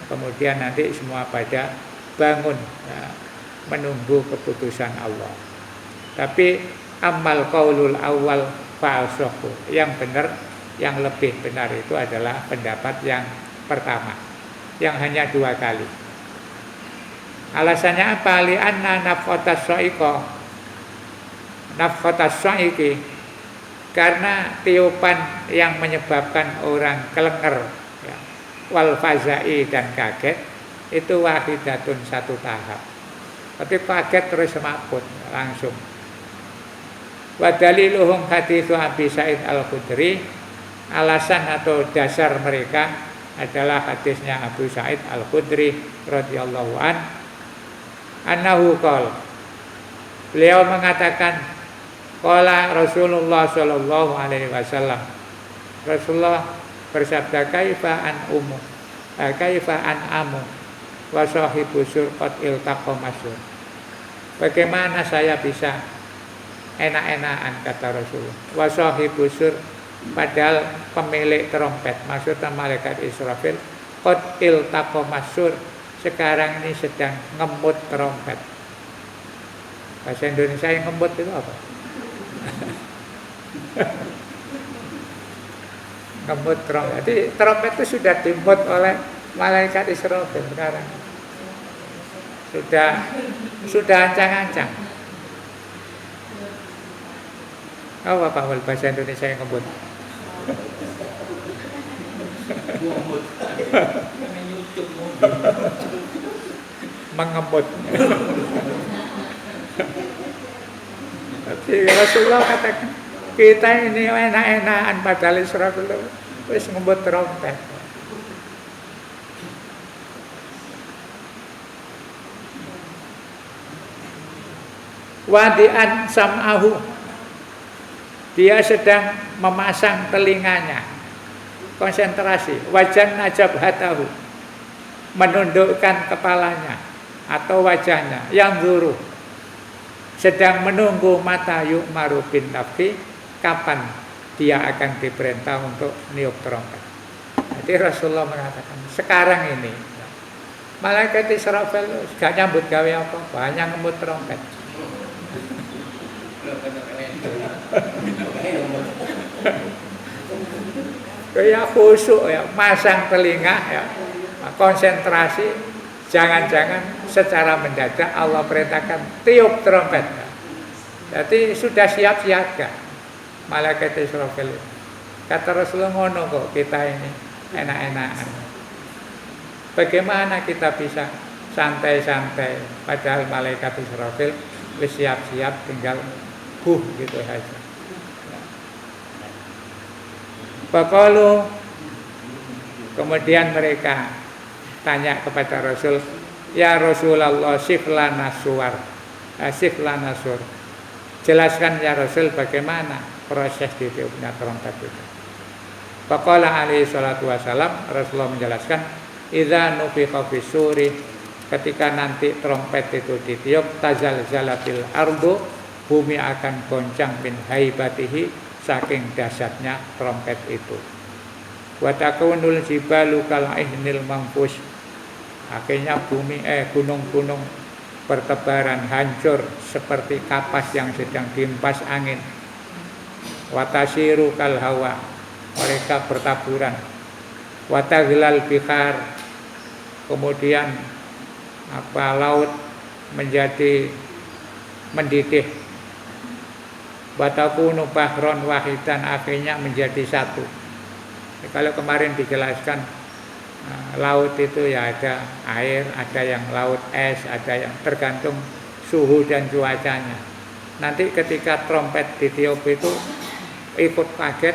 Kemudian nanti semua pada bangun ya, menunggu keputusan Allah. Tapi amal qaulul awal fa'ashahu, yang benar, yang lebih benar itu adalah pendapat yang pertama, yang hanya 2 kali. Alasannya apa? Li'anna nafkhatas sa'iqi, karena tiupan yang menyebabkan orang kelenger ya, wal fazai dan kaget itu wahidatun, satu tahap. Tapi kaget terus semaput langsung. Wa daliluhum haditsu Abi Sa'id Al-Khudri, alasan atau dasar mereka adalah hadisnya Abu Sa'id Al-Khudri radhiyallahu anhu qala, beliau mengatakan qala Rasulullah sallallahu alaihi wasallam, Rasulullah bersabda kaifa an amu wa sahibu surqat iltaqa masur, bagaimana saya bisa enak-enakan, kata Rasulullah, wa sahibu sur, padahal pemilik trompet, maksudnya malaikat Israfil, qad iltaqa masur, sekarang ini sedang ngemut trompet. Bahasa Indonesia yang ngemut itu apa? Ngemut trompet. Jadi trompet itu sudah dimut oleh malaikat Israfil sekarang. Sudah ancang-ancang. Apa Pak bahasa Indonesia yang ngemut? Mengemut. Jadi Rasulullah katakan kita ini enak-enakan padahal Israfil wis ngembut trompet. Wadi'an sam'ahu, dia sedang memasang telinganya, konsentrasi. Wajan najabhatahu, menundukkan kepalanya atau wajahnya, yang zuru, sedang menunggu mata yu'maru bin nafsi, kapan dia akan diperintah untuk niup trompet. Jadi Rasulullah mengatakan sekarang ini malaikat Israfil gak nyambut gawe apa-apa, hanya ngemut trompet. Ya khusyuk ya, masang telinga ya, konsentrasi, jangan-jangan secara mendadak Allah perintahkan tiup trompet. Jadi sudah siap siaga malaikat Israfil. Kata Rasulullah, ngono kok kita ini enak-enakan. Bagaimana kita bisa santai-santai padahal malaikat Israfil siap-siap tinggal gitu saja. Faqalu, kemudian mereka tanya kepada Rasul, ya Rasulullah siflana suwar, siflana sur, jelaskan ya Rasul bagaimana proses ditiupnya trompet itu. Faqala alaihi salatu wasalam, Rasulullah menjelaskan, idza nufikha fisuri, ketika nanti trompet itu ditiup, tazalzalatil ardu, bumi akan goncang min haibatihi, saking dahsyatnya trompet itu. Wa takunul jibalu kal ihnil manfush, akhirnya bumi gunung-gunung bertebaran hancur seperti kapas yang sedang dihempas angin. Wa tasiru kal hawa, mereka bertaburan. Wa taghlal bihar, kemudian laut menjadi mendidih. Batakunu bahron wahidan, akhirnya menjadi satu. Kalau kemarin dijelaskan laut itu ya ada air, ada yang laut es, ada yang tergantung suhu dan cuacanya. Nanti ketika trompet ditiup itu ikut kaget,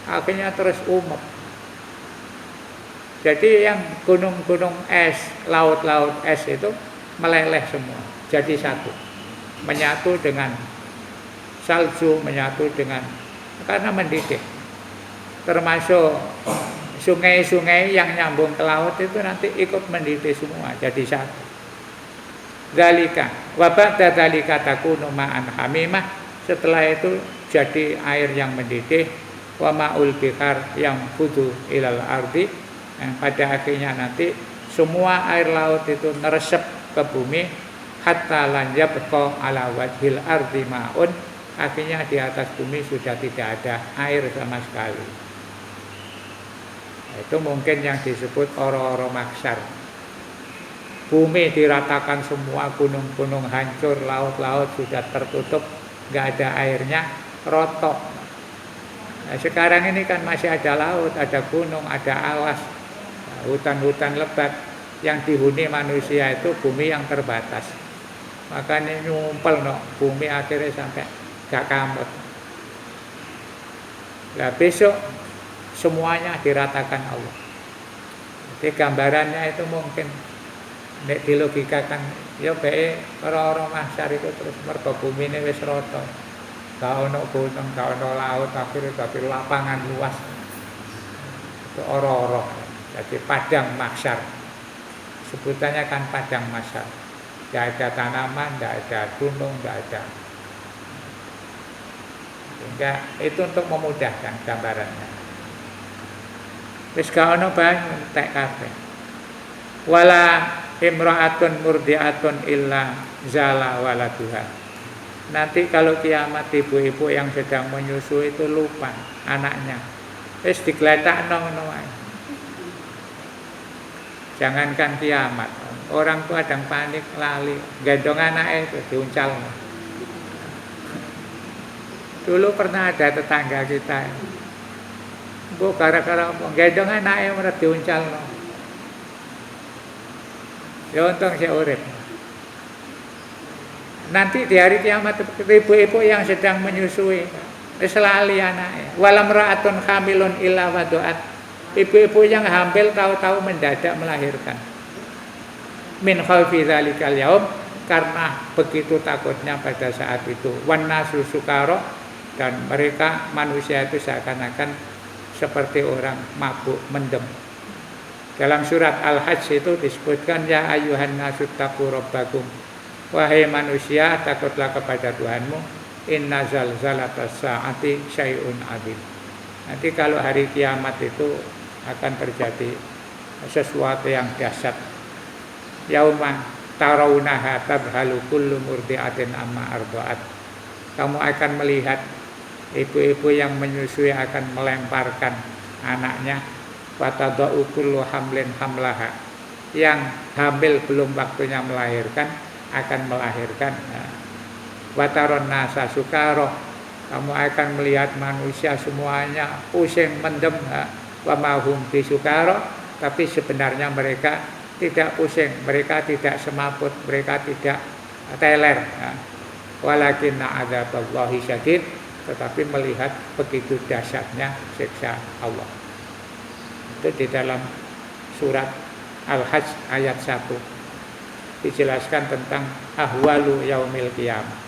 akhirnya terus umep. Jadi yang gunung-gunung es, laut-laut es itu meleleh semua, jadi satu, menyatu dengan salju, menyatu dengan, karena mendidih. Termasuk sungai-sungai yang nyambung ke laut itu nanti ikut mendidih semua, jadi satu. Dzalika wa ba'da dzalika takunu ma'an hamimah, setelah itu jadi air yang mendidih, wa ma'ul bihar yang fudu ilal ardi, yang pada akhirnya nanti semua air laut itu neresep ke bumi, hatta lan yabqa ala wajhil ardi ma'un, akhirnya di atas bumi sudah tidak ada air sama sekali. Itu mungkin yang disebut oro-oro mahsyar. Bumi diratakan semua, gunung-gunung hancur, laut-laut sudah tertutup, nggak ada airnya, rotok. Nah, sekarang ini kan masih ada laut, ada gunung, ada alas, hutan-hutan lebat. Yang dihuni manusia itu bumi yang terbatas. Makanya nyumpel bumi akhirnya sampai gak kamut. Nah besok semuanya diratakan Allah. Jadi gambarannya itu mungkin nek dilogikakan ya bae ora-ora mahsyar itu terus mergo bumine wis rata. Gak ono gunung, gak ono laut, akhirnya dadi lapangan luas. Itu ora-ora. Jadi padang mahsyar. Sebutannya kan padang mahsyar. Tidak ada tanaman, tidak ada gunung, tidak ada. Sehingga itu untuk memudahkan gambarannya. Wis gak ono banyu entek kabeh. Wala imra'atun murdi'atun illa zala waladuha. Nanti kalau kiamat ibu-ibu yang sedang menyusui itu lupa anaknya. Wis digletakno ngono wae. Jangankan kiamat, orang tua kadang panik lali, gendong anaknya itu diuncal. Dulu pernah ada tetangga kita, bu gara-gara gendong anaknya malah diuncal. Ya untung saya urip. Nanti di hari kiamat ibu-ibu yang sedang menyusui, lali anaknya. Walam ra'atun hamilun illa wadu'at. Ibu-ibu yang hamil tahu-tahu mendadak melahirkan. Min khaufi dzalikal yaum, karena begitu takutnya pada saat itu. Wan nasu sukara, dan mereka manusia itu seakan-akan seperti orang mabuk mendem. Dalam surat Al-Hajj itu disebutkan ya ayyuhan nasu taqu rabbakum. Wahai manusia, takutlah kepada Tuhanmu. Inna zalzalatas saati syai'un adzim. Nanti kalau hari kiamat itu akan terjadi sesuatu yang dahsyat. Yauma tarawunaha tadhalu kullu murdi'atin amma arda'at. Kamu akan melihat ibu-ibu yang menyusui akan melemparkan anaknya. Watadau kullu hamlin hamlaha. Yang hamil belum waktunya melahirkan akan melahirkan. Wataron nasa sukaro. Kamu akan melihat manusia semuanya pusing mendem. Wa mahum bisukaro. Tapi sebenarnya mereka tidak pusing, mereka tidak semaput, mereka tidak teler. Walakinna adzaballahi syadid. Tetapi melihat begitu dahsyatnya siksa Allah. Itu di dalam surat Al-Hajj ayat 1 dijelaskan tentang ahwalu yaumil qiyamah.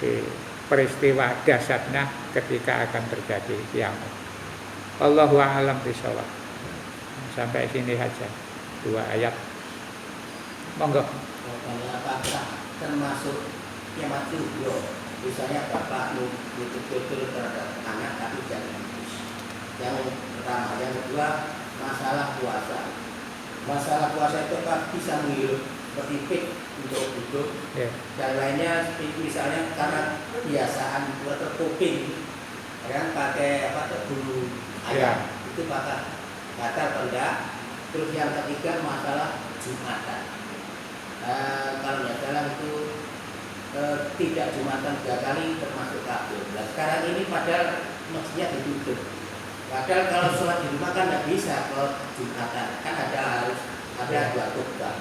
Jadi peristiwa dahsyatnya ketika akan terjadi kiamat. Allahu a'lam bishawab. Sampai sini saja 2 ayat. Monggo. Apakah termasuk kiamat juga? Misalnya bapak betul-betul terhadap anak tapi jangan. Yang pertama, yang kedua masalah puasa. Masalah puasa itu kan bisa menghirup seperti pik untuk hidup. Dan lainnya misalnya karena kebiasaan buat terkuping, kan pakai terbulu ayam itu batal enggak. Terus yang ketiga masalah Jumatan. Kalau nggak salah itu tidak Jumatan 3 kali termasuk kafir. Nah, sekarang ini padahal masjidnya ditutup. Padahal kalau sholat di rumah kan nggak bisa kalau Jumatan, kan harus ada 2 khutbah.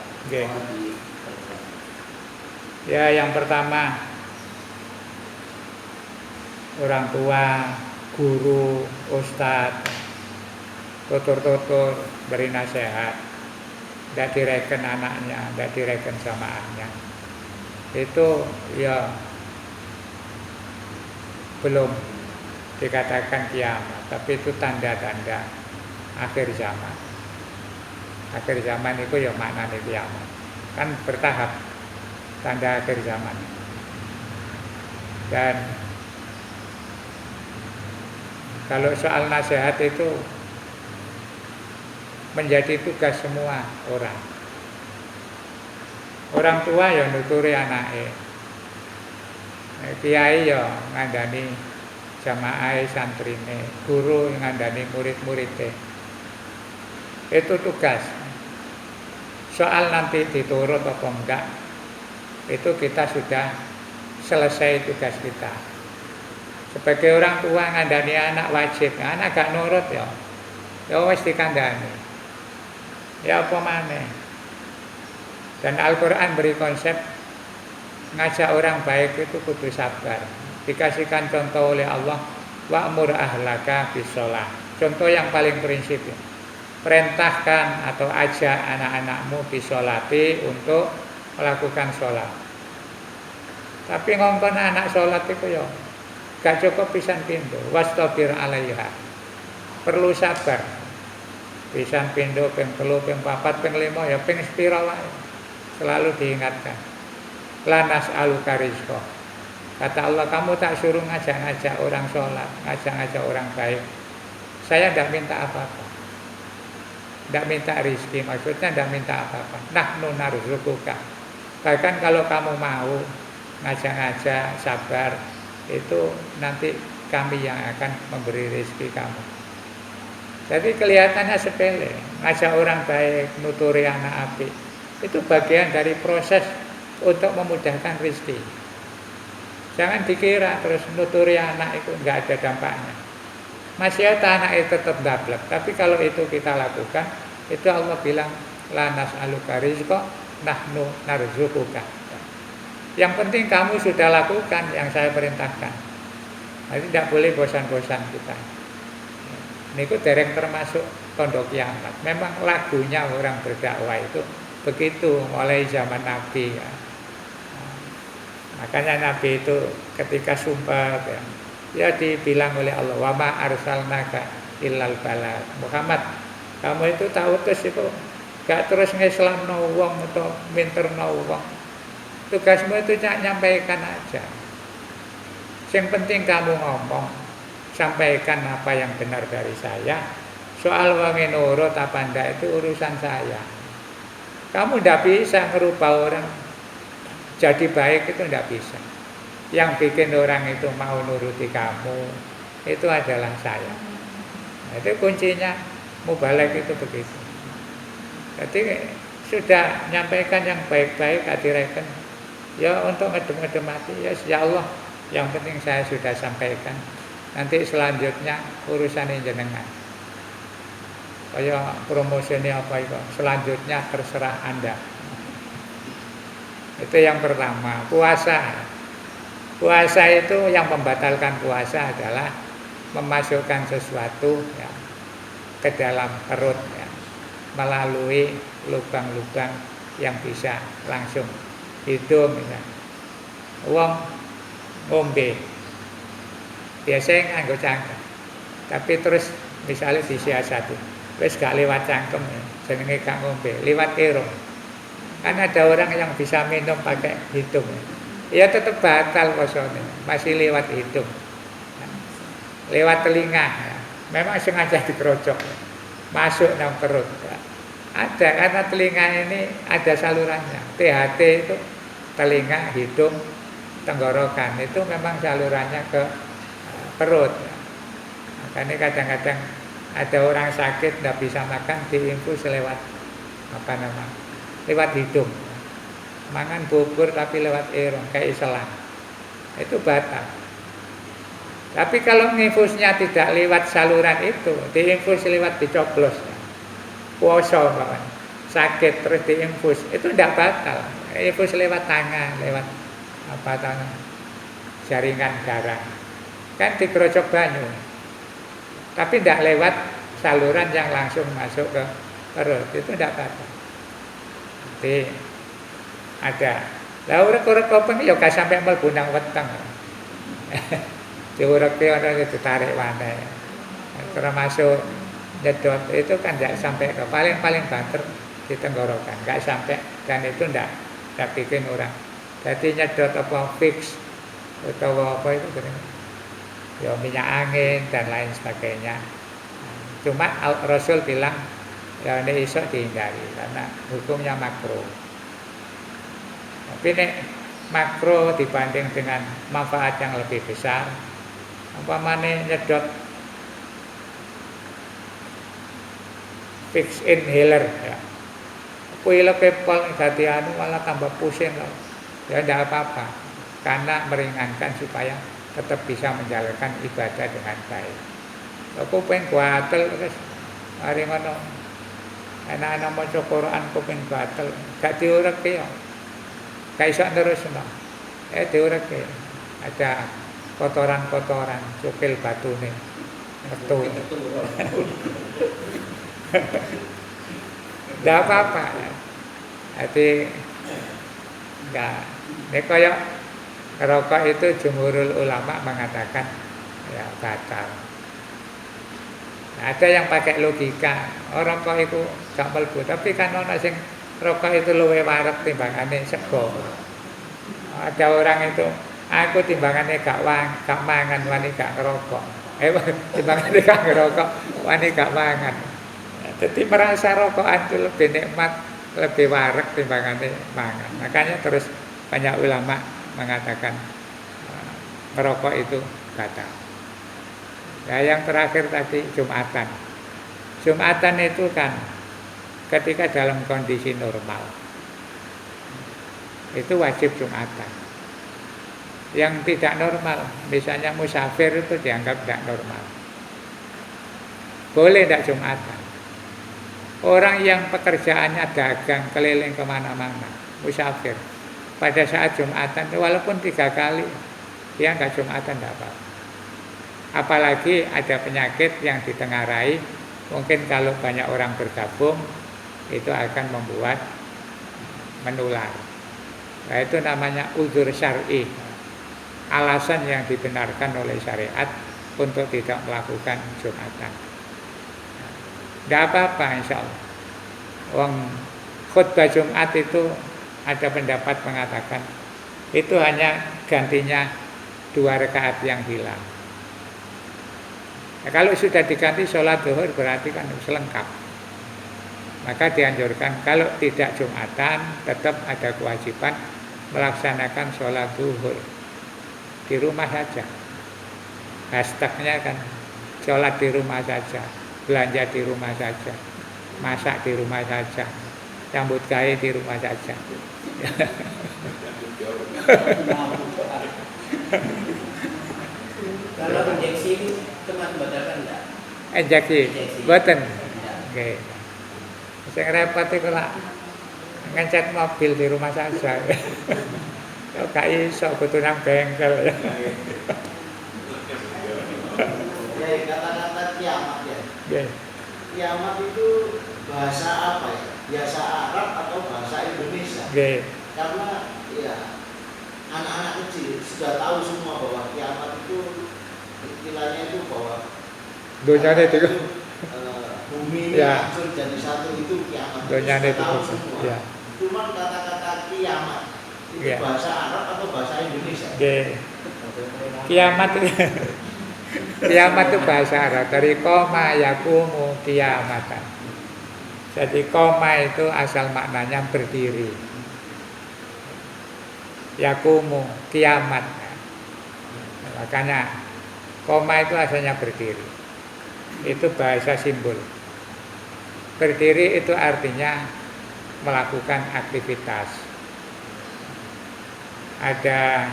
Ya, yang pertama orang tua, guru, ustadz, tutur-tutur beri nasihat, tidak direken anaknya, tidak direken jamaahnya. Itu ya belum dikatakan kiamat, tapi itu tanda-tanda akhir zaman. Akhir zaman itu ya maknanya kiamat. Kan bertahap tanda akhir zaman. Dan kalau soal nasihat itu menjadi tugas semua orang. Orang tua ya nuturi anake. Kiai ya ngandani jamaah santrine, guru ngandani murid-muridnya. Itu tugas. Soal nanti diturut apa enggak, itu kita sudah selesai tugas kita. Sebagai orang tua ngandani anak wajib, anak gak nurut ya wis dikandani. Ya apa maneh. Dan Al-Qur'an beri konsep ngajak orang baik itu kudu sabar. Dikasihkan contoh oleh Allah, wa'mur ahlaka bisolah. Contoh yang paling prinsip ya. Perintahkan atau ajak anak-anakmu bisolati untuk melakukan sholat. Tapi ngongkon anak sholat itu ya gak cukup pisan pindho, wastabir 'alaiha. Perlu sabar. Pisan pindho ping 3, ping 4, ping 5 ya ping sepira wae. Selalu diingatkan. La nas'aluka rizqa. Kata Allah, kamu tak suruh ngajak-ngajak orang sholat, ngajak-ngajak orang baik. Saya tidak minta apa-apa. Tidak minta rizki, maksudnya tidak minta apa-apa. Nahnu narzuquka. Bahkan kalau kamu mau ngajak-ngajak, sabar, itu nanti kami yang akan memberi rizki kamu. Jadi kelihatannya sepele, ngajak orang baik, nuturi anak apik. Itu bagian dari proses untuk memudahkan rizki. Jangan dikira terus nuturi anak itu nggak ada dampaknya. Masih ada anak itu tetap dablek. Tapi kalau itu kita lakukan, itu Allah bilang la nas'aluka rizqa nahnu narzuquka. Yang penting kamu sudah lakukan yang saya perintahkan. Jadi tidak boleh bosan-bosan kita. Ini dereng termasuk tanda kiamat. Memang lagunya orang berdakwah itu begitu mulai zaman Nabi ya. Makanya Nabi itu ketika sumpah ya dibilang oleh Allah, wa ma arsalnaka illal balagh. Muhammad, kamu itu tak utus itu gak terus ngislamno wong atau minterno wong. Tugasmu itu nyampaikan aja. Yang penting kamu ngomong, sampaikan apa yang benar dari saya. Soal wong nurut apa ndak itu urusan saya. Kamu ndak bisa ngerubah orang jadi baik, itu ndak bisa. Yang bikin orang itu mau nuruti kamu itu adalah saya. Nah, itu kuncinya mubalek itu begitu. Jadi sudah nyampaikan yang baik-baik adireken. Ya untuk ngedem-ngedem hati ya Allah, yang penting saya sudah sampaikan. Nanti selanjutnya urusan jenengan. Kayak promosinya apa itu? Selanjutnya terserah Anda. Itu yang pertama. Puasa. Puasa itu yang membatalkan puasa adalah memasukkan sesuatu ya, ke dalam perut ya, melalui lubang-lubang yang bisa langsung hidung misalnya. Wong ngombe biasanya nganggo cangkem, tapi terus misalnya disiasati wis gak lewat cangkem ya, jenenge gak ngombe, lewat irung. Kan ada orang yang bisa minum pakai hidung ya tetap batal posone, masih lewat hidung, lewat telinga ya. Memang sengaja dikerocok ya, masuk dalam perut ya. Ada, karena telinga ini ada salurannya. THT itu telinga, hidung, tenggorokan, itu memang salurannya ke perut ya. Makanya kadang-kadang ada orang sakit tidak bisa makan, diinfus lewat lewat hidung. Mangan bubur tapi lewat irung kayak selang. Itu batal. Tapi kalau infusnya tidak lewat saluran itu, diinfus lewat dicoblos. Puasa kawan. sakit terus diinfus, itu tidak batal. Infus lewat tangan, lewat apa tangan, jaringan darah, kan dikerocok banyu, tapi tidak lewat saluran yang langsung masuk ke perut, itu tidak batal. Jadi ada. Lah urek-urek kopeng ya gak sampai mlebu nang weteng. Diureke ora ditarik wae. Termasuk nyedot itu kan tidak sampai ke paling banter di tenggorokan, nggak sampai, dan itu tidak bikin orang. Jadi nyedot apa fix atau apa itu ya minyak angin dan lain sebagainya. Cuma Rasul bilang ya ini iso dihindari karena hukumnya makruh. Tapi nek makruh dibanding dengan manfaat yang lebih besar, umpamane nyedot fix inhaler ya. Kuile kepal dadi anu malah tambah pusing loh. Ya tidak apa-apa, karena meringankan supaya tetap bisa menjalankan ibadah dengan baik. Aku pengen gatel terus hari ngono. Anak-anak maca Quran pengen gatel, gak diureke ya. Gak iso terusno. Diureke. Ada kotoran-kotoran cukil batune. Metu. Tidak apa-apa. Jadi enggak. Nek kaya rokok itu jumhurul ulama mengatakan ya batal. Nah, ada yang pakai logika, orang rokok itu gak mlebu, tapi kan ono sing rokok itu luwih wareg timbangane sego. Ada orang itu, aku timbangane gak mangan wani gak ngerokok. Timbangane gak ngerokok wani gak mangan. Jadi merasa rokokan itu lebih nikmat, lebih wareg timbangannya mangan. Makanya terus banyak ulama mengatakan merokok itu batal. Ya, yang terakhir tadi Jumatan. Jumatan itu kan ketika dalam kondisi normal itu wajib Jumatan. Yang tidak normal, misalnya musafir itu dianggap tidak normal. Boleh tidak Jumatan. Orang yang pekerjaannya dagang keliling kemana-mana, musafir, pada saat Jumatan, walaupun 3 kali, dia nggak Jumatan tidak apa-apa. Apalagi ada penyakit yang ditengarai, mungkin kalau banyak orang bergabung, itu akan membuat menular. Nah, itu namanya uzur syar'i, alasan yang dibenarkan oleh syariat untuk tidak melakukan Jumatan. Tidak apa-apa insya Allah. Wong khutbah Jumat itu ada pendapat mengatakan itu hanya gantinya 2 rakaat yang hilang. Nah, kalau sudah diganti sholat zuhur berarti kan selengkap. Maka dianjurkan kalau tidak Jumatan tetap ada kewajiban melaksanakan sholat zuhur di rumah saja. Hashtagnya kan sholat di rumah saja. Belanja di rumah saja, masak di rumah saja, rambut gawe di rumah saja. Kalau injeksi teman batalkan enggak? Injeksi, boten. Oke. Sing repot iku lak ngecat mobil di rumah saja. Kok gak iso kudu nang bengkel. Ya, kata-kata kiamat ya. Yeah. Kiamat itu bahasa apa ya? Bahasa Arab atau bahasa Indonesia? Yeah. Karena ya anak-anak kecil sudah tahu semua bahwa kiamat itu istilahnya itu bahwa Dunyanya itu bumi ini ya. hancur jadi satu itu kiamat. Dunyanya itu tahu semua. ya. Cuma kata-kata kiamat itu Ya. bahasa Arab atau bahasa Indonesia? Yeah. Kiamat itu bahasa Arab, dari koma yakumu kiamatan. Jadi koma itu asal maknanya berdiri. Yakumu kiamat. Makanya koma itu asalnya berdiri. Itu bahasa simbol. Berdiri itu artinya melakukan aktivitas. Ada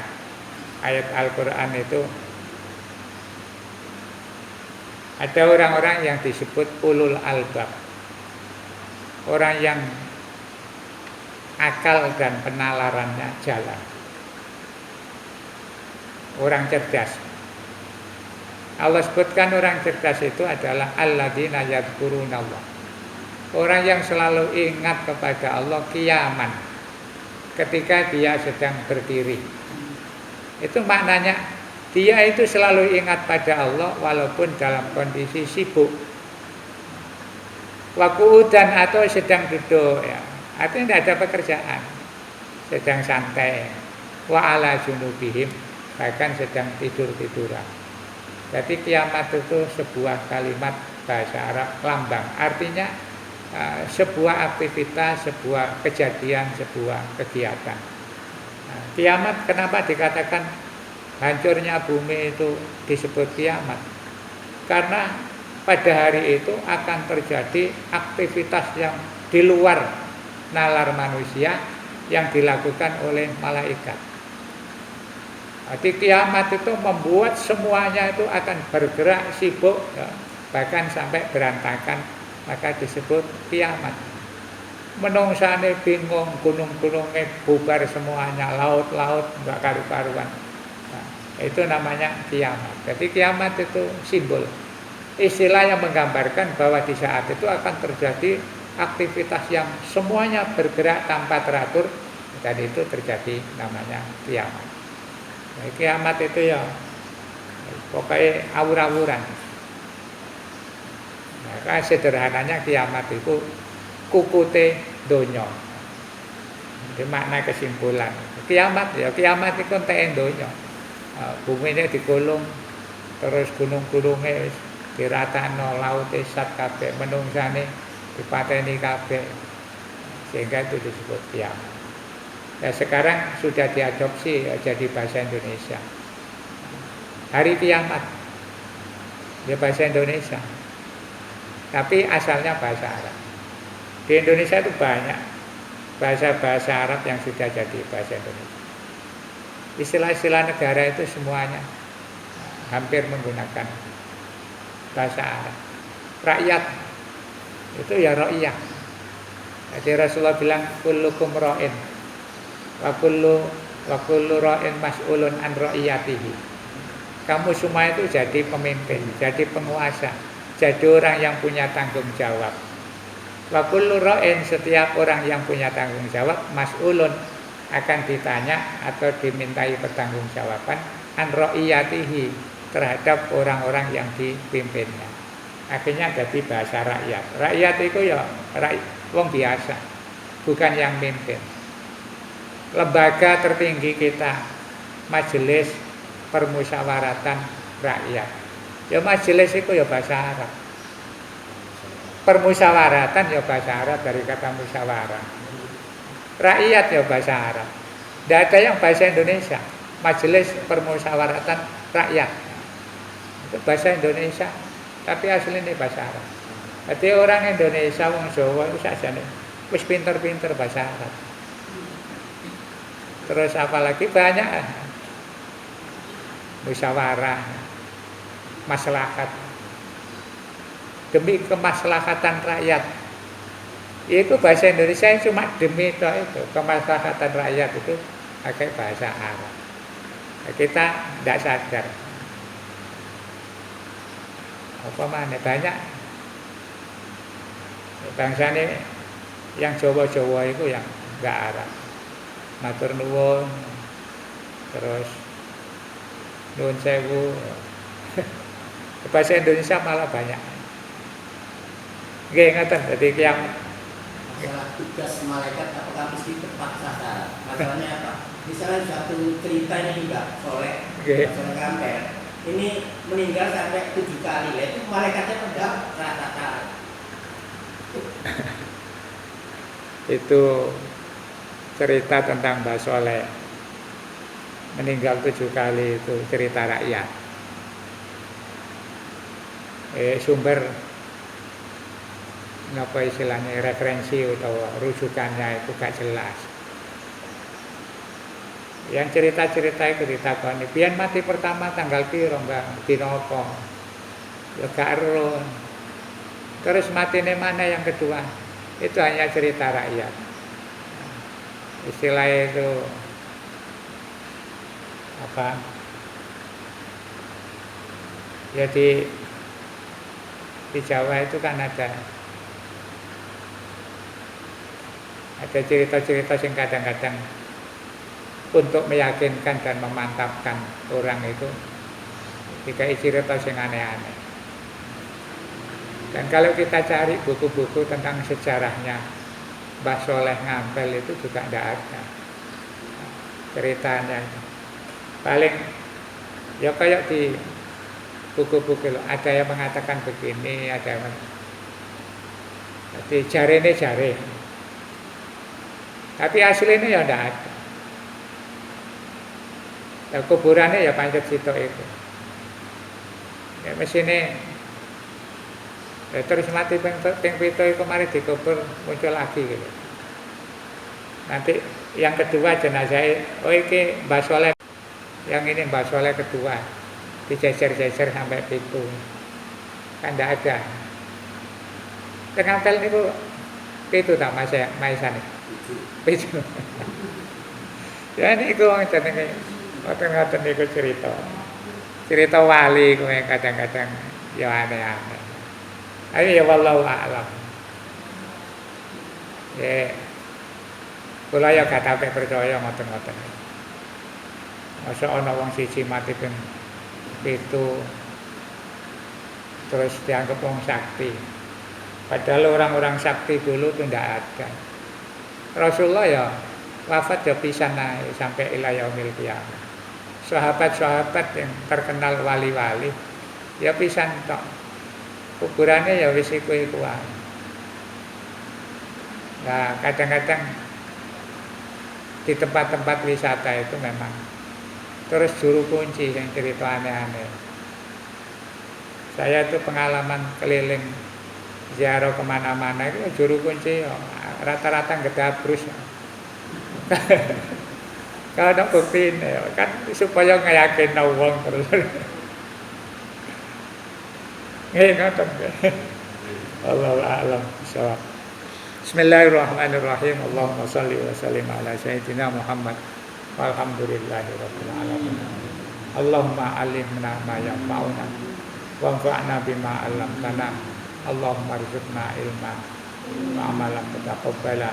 ayat Al-Quran itu, ada orang-orang yang disebut ulul albab, orang yang akal dan penalarannya jalan. Orang cerdas. Allah sebutkan orang cerdas itu adalah alladzina yadhkurunallah. Orang yang selalu ingat kepada Allah qiyaman ketika dia sedang berdiri. Itu maknanya dia itu selalu ingat pada Allah walaupun dalam kondisi sibuk. Wa qu'udan atau sedang duduk ya. Artinya tidak ada pekerjaan. Sedang santai. Wa ala junubihim, bahkan sedang tidur-tiduran. Jadi kiamat itu sebuah kalimat bahasa Arab lambang. Artinya sebuah aktivitas, sebuah kejadian, sebuah kegiatan. Kiamat kenapa dikatakan hancurnya bumi itu disebut kiamat? Karena pada hari itu akan terjadi aktivitas yang di luar nalar manusia yang dilakukan oleh malaikat. Jadi kiamat itu membuat semuanya itu akan bergerak sibuk ya, bahkan sampai berantakan, maka disebut kiamat. Menungsane bingung, gunung-gunungnya bubar semuanya, laut-laut enggak karu-karuan. Nah, itu namanya kiamat. Jadi kiamat itu simbol, istilah yang menggambarkan bahwa di saat itu akan terjadi aktivitas yang semuanya bergerak tanpa teratur, dan itu terjadi namanya kiamat. Nah, kiamat itu ya pokoknya awur-awuran. Nah, sederhananya kiamat itu kukute donya. Ini makna kesimpulan. Kiamat ya kiamat itu entek donya. Bumi ini digulung, terus gunung-gunungnya diratakno, laute sat kabeh, menungsane dipateni kabeh. Sehingga itu disebut kiamat. Nah, sekarang sudah diadopsi ya, jadi bahasa Indonesia. Hari kiamat ya bahasa Indonesia. Tapi asalnya bahasa Arab. Di Indonesia itu banyak bahasa-bahasa Arab yang sudah jadi bahasa Indonesia. Istilah-istilah negara itu semuanya hampir menggunakan bahasa Arab. Rakyat itu ya ra'iyah. Jadi Rasulullah bilang kullukum ra'in wa kullu ra'in mas'ulun an ra'iyatihi. Kamu semua itu jadi pemimpin, jadi penguasa, jadi orang yang punya tanggung jawab. Wa kullu ra'in, setiap orang yang punya tanggung jawab, mas'ulun, akan ditanya atau dimintai pertanggungjawaban an ra'iyatihi, terhadap orang-orang yang dipimpinnya. Akhirnya jadi bahasa rakyat. Rakyat itu ya wong biasa, bukan yang mimpin. Lembaga tertinggi kita Majelis Permusyawaratan Rakyat. Ya majelis itu ya bahasa Arab. Permusyawaratan ya bahasa Arab, dari kata musyawarah. Rakyat ya bahasa Arab. Tidak ada yang bahasa Indonesia. Majelis Permusyawaratan Rakyat itu bahasa Indonesia, tapi aslinya bahasa Arab. Jadi orang Indonesia, wong Jawa itu saja nih, wis pinter-pinter bahasa Arab. Terus apalagi banyak musyawarah, maslahat, demi kemaslahatan rakyat. Itu bahasa Indonesia yang cuma demi itu kemaslahatan rakyat itu pakai bahasa Arab. Kita tidak sadar. Apa mana banyak bangsa ini yang Jawa-Jawa itu yang enggak Arab. Matur nuwun, terus nuwun sewu. Bahasa Indonesia malah banyak. Nggih ngoten, dadi yang masalah tugas malaikat apakah mesti tepat sasaran? Masalahnya apa? Misalnya satu cerita ini enggak soleh, soleh kamper. Ini meninggal sampai 7 kali, itu malaikatnya udah rata-rata. Itu cerita tentang Mbah Soleh meninggal 7 kali, itu cerita rakyat. Sumber apa istilahnya, referensi atau rujukannya itu gak jelas. Yang cerita-cerita itu ditakoni, biyen mati pertama tanggal piro Mbak, dina apa? Ya gak ero. Terus matine mana yang kedua? Itu hanya cerita rakyat. istilahnya itu apa? Ya di Jawa itu kan ada cerita-cerita yang kadang-kadang untuk meyakinkan dan memantapkan orang itu dikai cerita yang aneh-aneh. Dan kalau kita cari buku-buku tentang sejarahnya Mbah Soleh Ngampel itu juga tidak ada ceritanya. Paling ya kayak di buku-buku ada yang mengatakan begini, ada yang jadi jare. Tapi aslinya ya tidak ada. Ya, kuburannya ya pancet situ itu. Ya mesinnya ya, terus mati ping pito itu kemarin dikubur muncul lagi gitu. Nanti yang kedua jenazah, oh ini Mbah Soleh, yang ini Mbah Soleh kedua, dijejer-jejer sampai pitu, kan tidak ada. Tengah tel itu pitu tak maisan pitu. Ya ini itu orang jenenge, ngoten niku cerita wali kowe kadang-kadang ya aneh-aneh. Ayo ya wallahu a'lam. Ya, kula ya gak sampe percaya ngoten-ngoten. Masa ana wong siji mati ping 7 terus dianggap wong sakti. Padahal orang-orang sakti dulu itu tidak ada. Rasulullah ya wafat ya pisan naik sampai ila yaumil qiyamah. Sahabat-sahabat yang terkenal wali-wali ya pisan tok. Kuburannya ya wis iku wae. Nah, kadang-kadang di tempat-tempat wisata itu memang terus juru kunci yang cerita aneh-aneh. Saya itu pengalaman keliling ziarah kemana-mana itu juru kunci ya, rata-rata ngedabrus. Kalau ada bukti ya, kan supaya ngeyakin wong terus. Ngoten. Allahu a'lam bishawab. Bismillahirrahmanirrahim. Allahumma shalli wa sallim ala sayyidina Muhammad. Walhamdulillahirabbil alamin. Allahumma alimna ma yanfa'una wanfa'na bima 'allamtana. Allahumma rzuqna ilma wa amalan mutaqabbala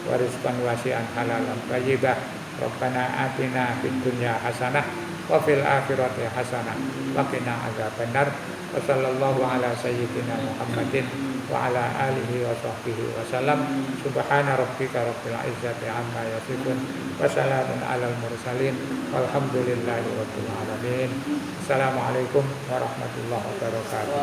wa rizqan wasi'an halalan thayyibah. Rabbana atina fid dunya hasanah wa fil akhirati hasanah wa qina adzabannar. Wa sallallahu ala sayyidina Muhammadin wa ala alihi wa sahbihi wa sallam. Subhana rabbika rabbil izzati amma yasifun wa salamun alal mursalin walhamdulillahi rabbil alamin. Assalamualaikum warahmatullahi wabarakatuh.